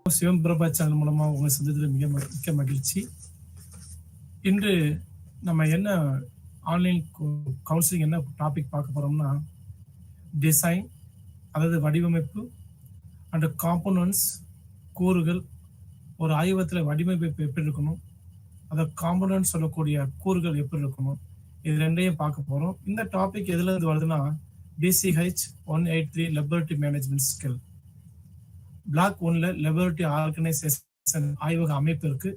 சிவம் Prabha channel மூலமா உங்களை சந்தித்தது மிக்க மகிழ்ச்சி. இன்று நம்ம என்ன ஆன்லைன் கவுன்சிலிங் என்ன டாபிக் பார்க்க போறோம்னா, டிசைன், அதாவது வடிவமைப்பு அண்ட் காம்போனன்ட்ஸ், கூறுகள். ஒரு ஆய்வகத்தில் வடிவமைப்பு எப்படி இருக்கணும், அதை காம்போனன்ட் சொல்லக்கூடிய கூறுகள் எப்படி இருக்கணும், இது ரெண்டையும் பார்க்க போறோம். இந்த டாபிக் எதுல இருந்து வருதுன்னா, DCH 183 laboratory management skill. Block 1ல லெபரட்டரி ஆர்கனைசேஷன் ஆய்வக அமைப்பு இருக்கு.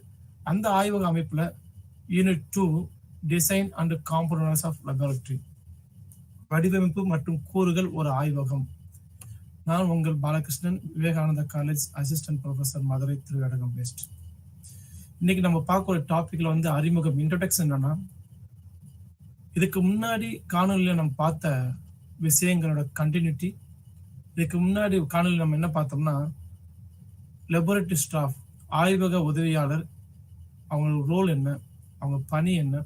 அந்த ஆய்வக அமைப்புல unit 2 design and components of laboratory, வடிவமைப்பு மற்றும் கூறுகள் ஒரு ஆய்வகம். நான் உங்கள் Balakrishnan, Vivekananda college assistant professor, Madurai, Thiruvedagam west. இன்னைக்கு நம்ம பார்க்க ஒரு டாபிக்ல அறிமுகம், இன்ட்ரோடக்ஷன். என்னன்னா, இதுக்கு முன்னாடி காணொலியில நம்ம பார்த்த விஷயங்களோட கண்டினியூட்டி. இதுக்கு முன்னாடி காணொலி நம்ம என்ன பார்த்தோம்னா, லெபரட்டரி ஸ்டாஃப், ஆய்வக உதவியாளர், அவங்களோட ரோல் என்ன, அவங்க பணி என்ன,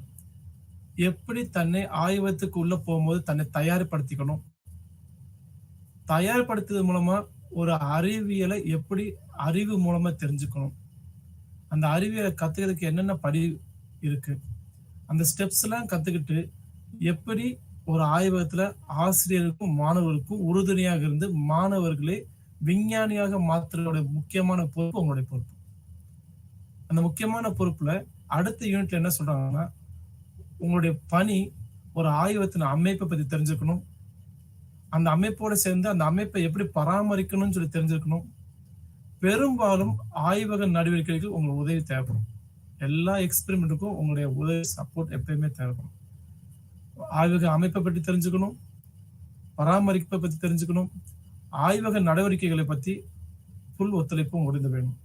எப்படி தன்னை ஆய்வகத்துக்கு உள்ள போகும்போது தன்னை தயார்படுத்திக்கணும், தயார்படுத்துறது மூலமா ஒரு அறிவியலை எப்படி அறிவு மூலமா தெரிஞ்சுக்கணும், அந்த அறிவியலை கத்துக்கிறதுக்கு என்னென்ன படி இருக்கு, அந்த ஸ்டெப்ஸ் எல்லாம் கத்துக்கிட்டு எப்படி ஒரு ஆய்வகத்துல ஆசிரியருக்கும் மாணவருக்கும் உறுதுணையாக இருந்து மாணவர்களை விஞ்ஞானியாக மாற்றுறதோட முக்கியமான பொறுப்பு உங்களுடைய பொறுப்பு. அந்த முக்கியமான பொறுப்புல அடுத்த யூனிட்ல என்ன சொல்றாங்கன்னா, உங்களுடைய பணி ஒரு ஆய்வகத்தின் அமைப்பை பத்தி தெரிஞ்சுக்கணும், அந்த அமைப்போட சேர்ந்து அந்த அமைப்பை எப்படி பராமரிக்கணும்னு சொல்லி தெரிஞ்சுக்கணும். பெரும்பாலும் ஆய்வக நடவடிக்கைகள் உங்களுக்கு உதவி தேவைப்படும். எல்லா எக்ஸ்பெரிமெண்ட்டுக்கும் உங்களுடைய உதவி, சப்போர்ட் எப்பயுமே தேவைப்படும். ஆய்வக அமைப்பை பற்றி தெரிஞ்சுக்கணும், பராமரிப்பை பற்றி தெரிஞ்சுக்கணும், ஆய்வக நடவடிக்கைகளை பற்றி புல் ஒத்துழைப்பும் முடிந்து வேணும்.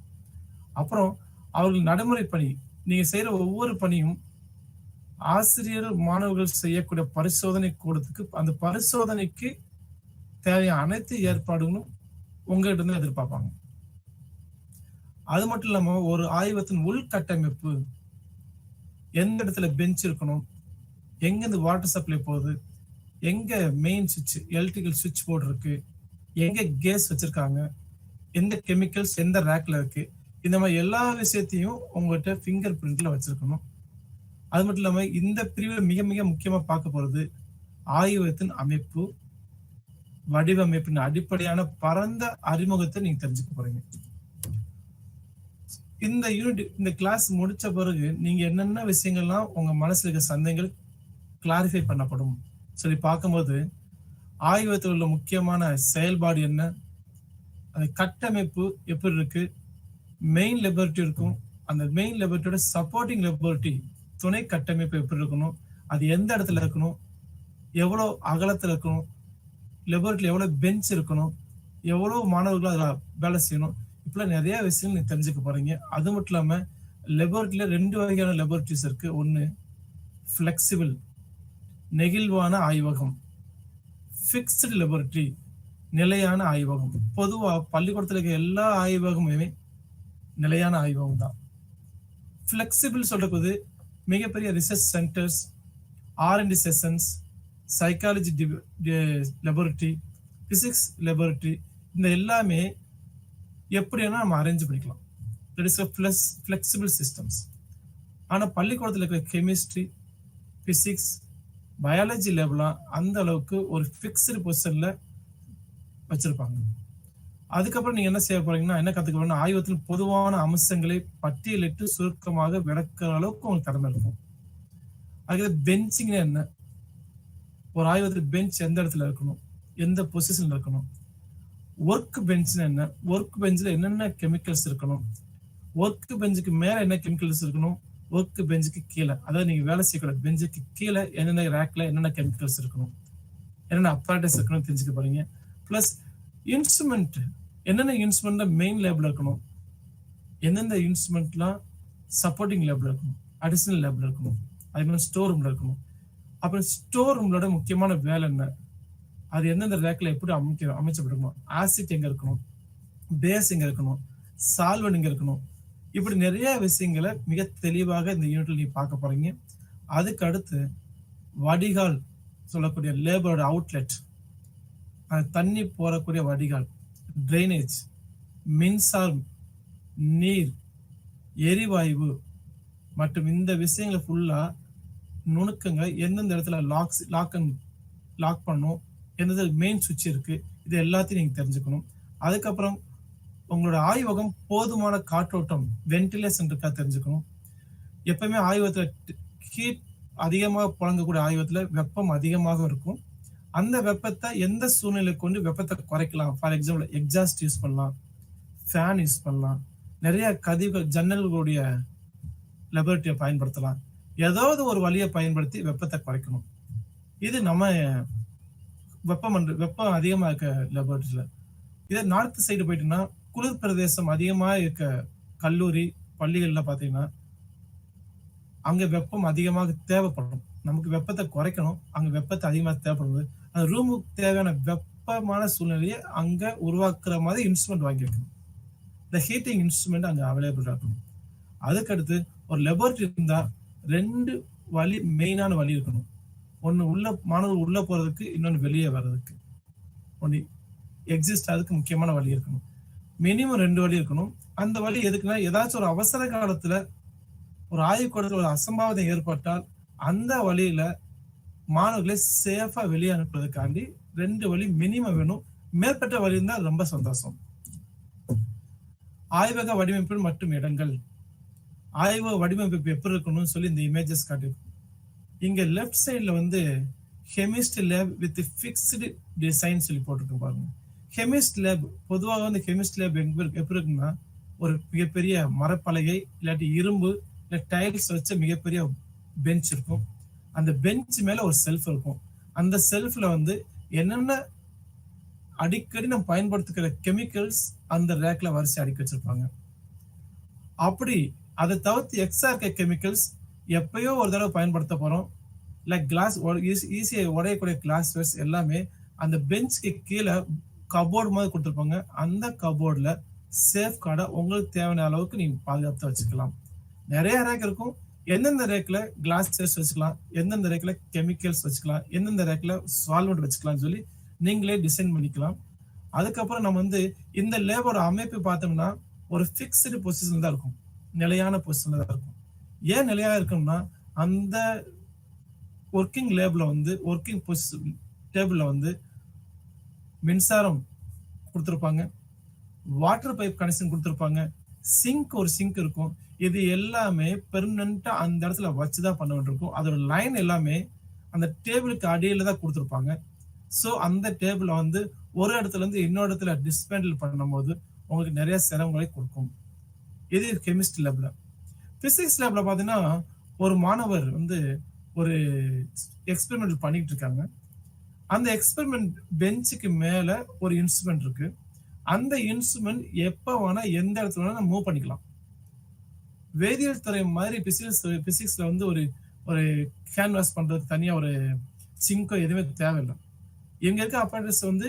அப்புறம் அவர்கள் நடைமுறை பணி, நீங்க செய்யற ஒவ்வொரு பணியும் ஆசிரியர் மாணவர்கள் செய்யக்கூடிய பரிசோதனை கூடத்துக்கு, அந்த பரிசோதனைக்கு தேவையான அனைத்து ஏற்பாடுகளும் உங்ககிட்ட இருந்து எதிர்பார்ப்பாங்க. அது மட்டும் இல்லாம ஒரு ஆய்வகத்தின் உள்கட்டமைப்பு, எந்த இடத்துல பெஞ்ச் இருக்கணும், எங்க இந்த வாட்டர் சப்ளை போகுது, எங்க மெயின் சுவிட்ச், எலக்ட்ரிக்கல் சுவிட்ச் போர்டு இருக்கு, எங்க கேஸ் வச்சிருக்காங்க, எந்த கெமிக்கல்ஸ் எந்த ரேக்ல இருக்கு, இந்த மாதிரி எல்லா விஷயத்தையும் உங்கள்கிட்ட ஃபிங்கர் பிரிண்ட்ல வச்சிருக்கணும். அது மட்டும் இல்லாம இந்த பிரிவுல மிக மிக முக்கியமா பார்க்க போறது ஆய்வகத்தின் அமைப்பு, வடிவமைப்பின் அடிப்படையான பரந்த அறிமுகத்தை நீங்க தெரிஞ்சுக்க போறீங்க. இந்த யூனிட், இந்த கிளாஸ் முடிச்ச பிறகு நீங்க என்னென்ன விஷயங்கள்லாம் உங்க மனசுல இருக்க சந்தேகங்கள் கிளாரிஃபை பண்ணப்படும் சொல்லி பார்க்கும்போது, ஆய்வகத்தில் உள்ள முக்கியமான செயல்பாடு என்ன, அந்த கட்டமைப்பு எப்படி இருக்கு, மெயின் லெபரட்டரி இருக்கும், அந்த மெயின் லெபரட்டரியோட சப்போர்ட்டிங் லெபரட்டரி துணை கட்டமைப்பு எப்படி இருக்கணும், அது எந்த இடத்துல இருக்கணும், எவ்வளவு அகலத்துல இருக்கணும், லெபரட்டரியில் எவ்வளவு பெஞ்ச் இருக்கணும், எவ்வளவு மாணவர்கள் அதில் வேலை செய்யணும், இப்பெல்லாம் நிறைய விஷயங்கள் நீங்க தெரிஞ்சுக்க போறீங்க. அது மட்டும் இல்லாம லெபரட்டரியில 2 வகையான லெபரட்டரிஸ் இருக்கு. ஒன்னு ஃபிளெக்சிபிள், நெகிழ்வான ஆய்வகம், ஃபிக்ஸ்டு லெபரட்டரி, நிலையான ஆய்வகம். பொதுவா பள்ளிக்கூடத்துல இருக்க எல்லா ஆய்வகமுமே நிலையான ஆய்வகம் தான். ஃபிளெக்சிபிள் சொல்றது மிகப்பெரிய research centres, R&D sessions, psychology laboratory, physics laboratory, இந்த எல்லாமே எப்படின்னா நம்ம அரேஞ்ச் பண்ணிக்கலாம். That is flexible systems. ஆனா பள்ளிக்கூடத்துல இருக்கிற கெமிஸ்ட்ரி, பிசிக்ஸ், பயாலஜி லேப்லாம் அந்த அளவுக்கு ஒரு ஃபிக்ஸ்டு பொசிஷன்ல வச்சிருப்பாங்க. அதுக்கப்புறம் நீங்க என்ன செய்ய போறீங்கன்னா, என்ன கத்துக்க போறீங்கன்னா, ஆய்வகத்தில் பொதுவான அம்சங்களை பட்டியலிட்டு சுருக்கமாக விளக்குற அளவுக்கு உங்களுக்கு திறமை இருக்கும். அதுக்கு பெஞ்சிங் என்ன, ஒரு ஆய்வகத்தில் பெஞ்ச் எந்த இடத்துல இருக்கணும், எந்த பொசிஷன்ல இருக்கணும், ஒர்க் பெஞ்ச் என்ன, ஒர்க் பெஞ்சில் என்னென்ன கெமிக்கல்ஸ் இருக்கணும், ஒர்க் பெஞ்சுக்கு மேல என்ன கெமிக்கல்ஸ் இருக்கணும், ஒர்க் பெஞ்சுக்கு கீழே, அதாவது நீங்க வேலை செய்யக்கூட பெஞ்சுக்கு கீழே என்னென்ன ரேக்ல என்னென்ன கெமிக்கல்ஸ் இருக்கணும், என்னென்ன அப்பாரட்டஸ் இருக்கணும் தெரிஞ்சுக்க போறீங்க. பிளஸ் இன்ஸ்ட்ருமெண்ட், என்னென்ன இன்ஸ்ட்ருமெண்ட்ல மெயின் லேப்ல இருக்கணும், எந்தெந்த இன்ஸ்ட்ருமெண்ட்லாம் சப்போர்ட்டிங் லேப்ல இருக்கணும், அடிஷனல் லேப்ல இருக்கணும், அதே மாதிரி ஸ்டோர் ரூம்ல இருக்கணும். அப்புறம் ஸ்டோர் ரூம்லோட முக்கியமான வேலை என்ன, அது எந்தெந்த ரேக்ல எப்படி அமைச்சப்பட்டிருக்கணும், ஆசிட் எங்க இருக்கணும், பேஸ் எங்க இருக்கணும், சால்வன் எங்க இருக்கணும், இப்படி நிறைய விஷயங்களை மிக தெளிவாக இந்த யூனிட்ல நீ பார்க்க போறீங்க. அதுக்கு அடுத்து வடிகால் சொல்லக்கூடிய லேபரோட அவுட்லெட், தண்ணி போறக்கூடிய வடிகால், ட்ரைனேஜ், மின்சாரம், நீர், எரிவாயு மற்றும் இந்த விஷயங்களை ஃபுல்லா நுணுக்கங்க எந்தெந்த இடத்துல லாக் பண்ணும், எந்தெந்த மெயின் சுவிட்ச் இருக்கு, இது எல்லாத்தையும் நீங்க தெரிஞ்சுக்கணும். அதுக்கப்புறம் உங்களோட ஆய்வகம் போதுமான காற்றோட்டம் வென்டிலேஷன் இருக்கா தெரிஞ்சுக்கணும். எப்பவுமே ஆய்வகத்துல ஹீட் அதிகமாக புழங்கக்கூடிய ஆய்வகத்துல வெப்பம் அதிகமாக இருக்கும். அந்த வெப்பத்தை எந்த சூழ்நிலை கொண்டு வெப்பத்தை குறைக்கலாம். ஃபார் எக்ஸாம்பிள் எக்ஸாஸ்ட் யூஸ் பண்ணலாம், ஃபேன் யூஸ் பண்ணலாம், நிறைய கதவுகள் ஜன்னல்களுடைய லெபரட்டரியை பயன்படுத்தலாம். ஏதாவது ஒரு வழியை பயன்படுத்தி வெப்பத்தை குறைக்கணும். இது நம்ம வெப்பம் அதிகமாக இருக்க லெபரட்டரியில. இதே நார்த் சைடு போயிட்டீங்கன்னா குளிர் பிரதேசம் அதிகமாக இருக்க கல்லூரி பள்ளிகள்ல பாத்தீங்கன்னா அங்க வெப்பம் அதிகமாக தேவைப்படும். நமக்கு வெப்பத்தை குறைக்கணும், அங்க வெப்பத்தை அதிகமாக தேவைப்படுது. அந்த ரூமுக்கு தேவையான வெப்பமான சூழ்நிலையை அங்க உருவாக்குற மாதிரி இன்ஸ்ட்ருமெண்ட் வாங்கி வைக்கணும். இந்த ஹீட்டிங் இன்ஸ்ட்ருமெண்ட் அங்க அவைலபிள் இருக்கணும். அதுக்கடுத்து ஒரு லெபரட்டரி இருந்தா 2 வழி, மெயினான வழி இருக்கணும். ஒண்ணு மாணவர் உள்ள போறதுக்கு, இன்னொன்னு வெளியே வர்றதுக்கு. ஒண்ணு எக்ஸிஸ்ட் அதுக்கு முக்கியமான வழி இருக்கணும். மினிமம் 2 வழி இருக்கணும். அந்த வழி எதுக்குன்னா, ஏதாச்சும் ஒரு அவசர காலத்துல ஒரு ஆய்வுக்கூடத்துல ஒரு அசம்பாவிதம் ஏற்பட்டால் அந்த வழியில மாணவர்களை சேஃபா வெளியே அனுப்புறதுக்காண்டி 2 வழி மினிமம் வேணும். மேற்பட்ட வழி இருந்தா ரொம்ப சந்தோஷம். ஆய்வக வடிவமைப்பு மற்றும் இடங்கள். ஆய்வக வடிவமைப்பு எப்படி இருக்கணும்னு சொல்லி இந்த இமேஜஸ் காட்டிருக்கும். இங்க லெஃப்ட் சைட்ல வந்து chemistry lab with fixed design சொல்லி போட்டிருக்கோம் பாருங்க. கெமிஸ்ட் லேப் பொதுவாக வந்து கெமிஸ்ட் லேப் எப்படி இருக்குன்னா, ஒரு மிகப்பெரிய மரப்பலகை இல்லாட்டி இரும்பு இல்ல டைல்ஸ் வச்ச மிகப்பெரிய பெஞ்ச் இருக்கும். அந்த பெஞ்ச் மேல ஒரு செல்ஃப் இருக்கும். அந்த செல்ஃப்ல வந்து என்னென்ன அடிக்கடி நம்ம பயன்படுத்துகிற கெமிக்கல்ஸ் அந்த ரேக்ல வரிசை அடுக்கி வச்சிருப்பாங்க. அப்படி அதை தவிர்த்து எக்ஸ்ட்ரா இருக்க கெமிக்கல்ஸ் எப்பயோ ஒரு தடவை பயன்படுத்த போறோம். லைக் கிளாஸ் ஈஸியா உடையக்கூடிய கிளாஸ்வேர்ஸ் எல்லாமே அந்த பெஞ்சுக்கு கீழே கபோர்டு மாதிரி கொடுத்துருப்பாங்க. அந்த கபோர்ட்ல சேஃப் கார்டா உங்களுக்கு தேவையான அளவுக்கு நீங்க பாதுகாத்து வச்சுக்கலாம். நிறைய ரேக் இருக்கும். எந்தெந்த ரேக்ல கிளாஸ் சேர்ஸ் வச்சுக்கலாம், எந்தெந்த ரேக்ல கெமிக்கல்ஸ் வச்சுக்கலாம், எந்தெந்த ரேக்ல சால்வெண்ட் வச்சுக்கலாம்னு சொல்லி நீங்களே டிசைன் பண்ணிக்கலாம். அதுக்கப்புறம் நம்ம வந்து இந்த லேபோட அமைப்பு பார்த்தோம்னா ஒரு ஃபிக்ஸ்டு பொசிஷன்ல தான் இருக்கும், நிலையான பொசிஷன்ல தான் இருக்கும். ஏன் நிலையா இருக்கும்னா, அந்த ஒர்க்கிங் லேப்ல வந்து ஒர்க்கிங் பொசிஷன் டேபிள்ல வந்து மின்சாரம் கொடுத்துருப்பாங்க, வாட்டர் பைப் கனெக்ஷன் கொடுத்துருப்பாங்க, ஒரு சிங்க் இருக்கும். இது எல்லாமே பெர்மனண்டா அந்த இடத்துல வச்சுதான் பண்ண வேண்டியிருக்கும். அதோட லைன் எல்லாமே அந்த டேபிளுக்கு அடியில தான் கொடுத்துருப்பாங்க. ஸோ அந்த டேபிள வந்து ஒரு இடத்துல இருந்து இன்னொரு இடத்துல டிஸ்மேண்டில் பண்ணும்போது உங்களுக்கு நிறைய சிரமங்களை கொடுக்கும். இது கெமிஸ்ட்ரி லேப்ல. பிசிக்ஸ் லேப்ல பாத்தீங்கன்னா ஒரு மாணவர் வந்து ஒரு எக்ஸ்பெரிமெண்ட் பண்ணிட்டு இருக்காங்க. அந்த எக்ஸ்பெரிமெண்ட் பெஞ்சுக்கு மேல ஒரு இன்ஸ்ட்ருமெண்ட் இருக்கு. அந்த இன்ஸ்ட்ருமெண்ட் எப்ப வேணா எந்த இடத்துல வேணா மூவ் பண்ணிக்கலாம். வேதியியல் துறை மாதிரி பிசிக்ஸ்ல வந்து ஒரு ஒரு கேன்வாஸ் பண்றது தனியா ஒரு சிங்கோ எதுவுமே தேவையில்லை. இங்க இருக்க அப்பரேட்டர்ஸ் வந்து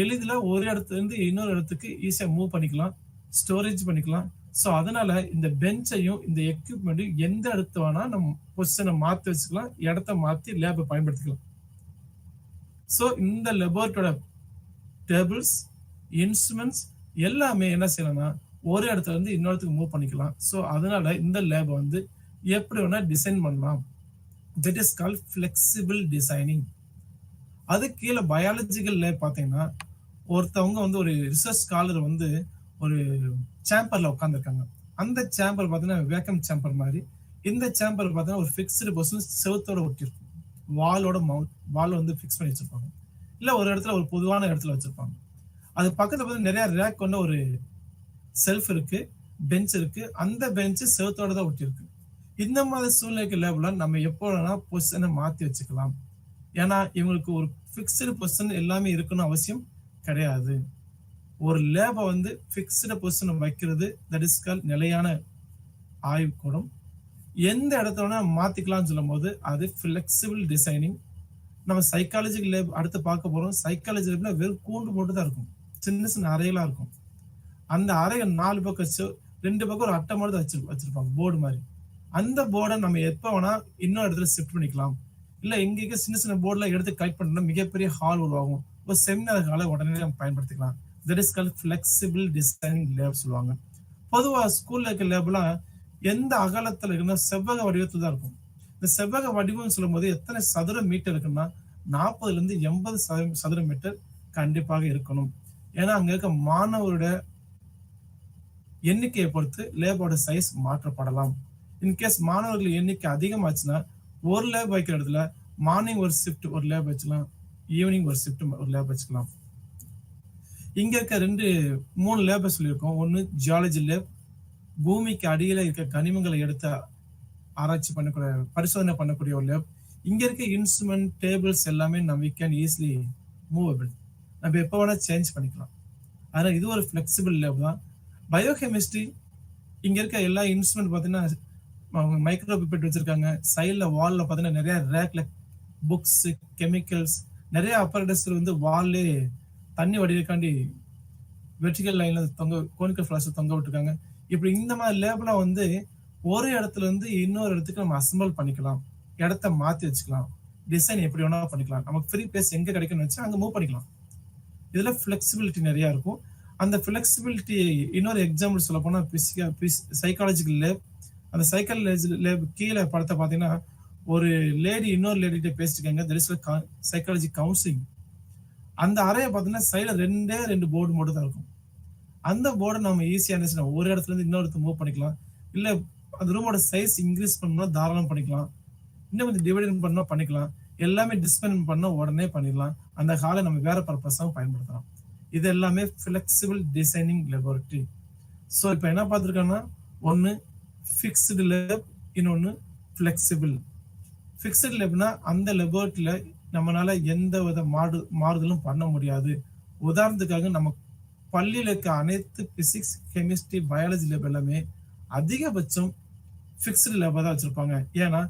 எளிதில் ஒரு இடத்துல இருந்து இன்னொரு இடத்துக்கு ஈஸியா மூவ் பண்ணிக்கலாம், ஸ்டோரேஜ் பண்ணிக்கலாம். ஸோ அதனால இந்த பெஞ்சையும் இந்த எக்யூப்மெண்ட்டையும் எந்த இடத்து வேணா நம்ம பொசிஷனை மாற்றி வச்சுக்கலாம், இடத்த மாற்றி லேபை பயன்படுத்திக்கலாம். ஸோ இந்த லெபோரட்டோட டேபிள்ஸ், இன்ஸ்ட்ருமெண்ட்ஸ் எல்லாமே என்ன செய்யலாம்னா ஒரு இடத்துல இருந்து இன்னொருத்துக்கு மூவ் பண்ணிக்கலாம். ஸோ அதனால இந்த லேபை வந்து எப்படி வேணா டிசைன் பண்ணலாம். That is called flexible designing. அது கீழே பயாலஜிக்கல் லேப் பார்த்தீங்கன்னா ஒருத்தவங்க வந்து ஒரு ரிசர்ச் ஸ்காலர் வந்து ஒரு சேம்பர்ல உட்காந்துருக்காங்க. அந்த சேம்பர் பார்த்தீங்கன்னா வேக்கம் சேம்பர் மாதிரி. இந்த சேம்பர் பார்த்தீங்கன்னா ஒரு ஃபிக்ஸ்டு பொசிஷன் செவுத்தோட ஒட்டிருக்கும். வால் வந்து ஃபிக்ஸ் பண்ணி வச்சிருப்பாங்க. இல்லை ஒரு இடத்துல ஒரு பொதுவான இடத்துல வச்சிருப்பாங்க. அது பக்கத்துல பார்த்து நிறைய ரேக் கொண்ட ஒரு செல்ஃப் இருக்கு, பெஞ்ச் இருக்கு. அந்த பெஞ்சு செவுத்தோட தான் ஒட்டிருக்கு. இந்த மாதிரி சூழ்நிலைக்கு லேப்ல நம்ம எப்போ வேணா பொசிஷனை மாற்றி வச்சுக்கலாம். ஏன்னா இவங்களுக்கு ஒரு ஃபிக்ஸ்டு பொசிஷன் எல்லாமே இருக்கணும் அவசியம் கிடையாது. ஒரு லேபை வந்து ஃபிக்ஸ்டு பொசிஷன் வைக்கிறது தட் இஸ் கால் நிலையான ஆய்வுக்கூடம். எந்த இடத்துல மாத்திக்கலாம்னு சொல்லும் போது அது ஃபிளெக்சிபிள் டிசைனிங். நம்ம சைக்காலஜிக்கல் லேப் அடுத்து பார்க்க போறோம். சைக்காலஜி லேப்ல வெறும் கூண்டு போட்டு தான் இருக்கும், சின்ன சின்ன அறைகளா இருக்கும். அந்த அறைகள் 4 பக்கம் 2 பக்கம் ஒரு அட்டை மாதிரி வச்சிருப்பாங்க, போர்டு மாதிரி. அந்த போர்டை நம்ம எப்போ வேணா இன்னொரு இடத்துல ஷிஃப்ட் பண்ணிக்கலாம். இல்ல இங்க சின்ன சின்ன போர்டுல எடுத்து கலெக்ட் பண்ணா மிகப்பெரிய ஹால் உருவாகும். ஒரு செமினார் ஹாலை உடனே நம்ம பயன்படுத்திக்கலாம். That is called flexible designing lab சொல்லுவாங்க. பொதுவா ஸ்கூல்ல இருக்க லேப்லாம் எந்த அகலத்துல இருக்குன்னா செவ்வக வடிவத்துல தான் இருக்கும். இந்த செவ்வக வடிவம்னு சொல்லும்போது எத்தனை சதுர மீட்டர் இருக்குன்னா 40ல இருந்து 80 சதுர மீட்டர் கண்டிப்பாக இருக்கணும். ஏன்னா அங்க இருக்க மாணவரோட எண்ணிக்கையை பொறுத்து லேபோட சைஸ் மாற்றப்படலாம். இன்கேஸ் மாணவர்கள் எண்ணிக்கை அதிகமாச்சுன்னா ஒரு லேப் வைக்கிற இடத்துல மார்னிங் ஒரு ஷிஃப்ட் ஒரு லேப் வச்சுக்கலாம், ஈவினிங் ஒரு ஷிஃப்ட் ஒரு லேப் வச்சுக்கலாம். இங்க இருக்க 3 லேப சொல்லியிருக்கோம். ஒன்னு ஜியாலஜி லேப், பூமிக்கு அடியில இருக்க கனிமங்களை எடுத்து ஆராய்ச்சி பண்ணக்கூடிய பரிசோதனை பண்ணக்கூடிய ஒரு லேப். இங்க இருக்க இன்ஸ்ட்ருமெண்ட் டேபிள்ஸ் எல்லாமே நம்ம கேன் ஈஸிலி மூவபிள், நம்ம எப்போ வேணா சேஞ்ச் பண்ணிக்கலாம். அதனால இது ஒரு ஃபிளெக்சிபிள் லேப் தான். பயோகெமிஸ்ட்ரி இங்க இருக்க எல்லா இன்ஸ்ட்ருமெண்ட் பார்த்தீங்கன்னா மைக்ரோ பிப்பெட் வச்சிருக்காங்க. சைட்ல வால்ல பார்த்தீங்கன்னா நிறைய ரேக்ல புக்ஸ், கெமிக்கல்ஸ், நிறைய அப்பரேட்டஸ் வால்லே தண்ணி வடிவுக்காண்டி வெர்டிகல் லைன்ல கோனிக்கல் ஃபிளாஸ் தொங்க விட்டுருக்காங்க. இப்படி இந்த மாதிரி லேப்லாம் ஒரு இடத்துல இருந்து இன்னொரு இடத்துக்கு நம்ம அசம்பிள் பண்ணிக்கலாம், இடத்த மாத்தி வச்சுக்கலாம், டிசைன் எப்படி வேணா பண்ணிக்கலாம். நமக்கு ஃப்ரீ பிளேஸ் எங்க கிடைக்கும்னு வச்சு அங்க மூவ் பண்ணிக்கலாம். இதுல ஃபிளெக்சிபிலிட்டி நிறைய இருக்கும். அந்த ஃபிளெக்சிபிலிட்டி இன்னொரு எக்ஸாம்பிள் சொல்ல போனா சைக்காலஜிக்கல் லேப். அந்த சைக்காலஜி லேப் கீழே படத்தை பார்த்தீங்கன்னா ஒரு லேடி இன்னொரு லேடிகிட்ட பேசிட்டு இருக்காங்க. Psychology counselling. அந்த அறையை பார்த்தீங்கன்னா சைடில் 2 போர்டு மட்டும் தான் இருக்கும். அந்த போர்டை நம்ம ஈஸியா இருந்துச்சுன்னா ஒரு இடத்துல இருந்து இன்னொரு இடத்துல மூவ் பண்ணிக்கலாம். இல்ல அந்த ரூமோட சைஸ் இன்க்ரீஸ் பண்ணா தாராளம் பண்ணிக்கலாம், இன்னும் கொஞ்சம் டிவைட் பண்ணா பண்ணிக்கலாம், எல்லாமே டிஸ்பெண்ட் பண்ணா உடனே பண்ணிடலாம். அந்த ஹாலை நம்ம வேற பர்பஸாகவும் பயன்படுத்தலாம். இது எல்லாமே ஃபிளெக்சிபிள் டிசைனிங் லெபார்டரி. ஸோ இப்போ என்ன பார்த்துருக்கோம்னா ஒன்று ஃபிக்ஸ்டு லேப், இன்னொன்று ஃபிளெக்சிபிள். ஃபிக்ஸ்டு லேப்னா அந்த லெபார்டரியில நம்மளால எந்த வித மாறுதலும் பண்ண முடியாது. உதாரணத்துக்காக நம்ம பள்ளியில் இருக்க அனைத்து பிசிக்ஸ், கெமிஸ்ட்ரி, பயாலஜி லேப் எல்லாமே அதிகபட்சம் ஃபிக்ஸ்டு லேபா தான் வச்சிருப்பாங்க. ஏன்னா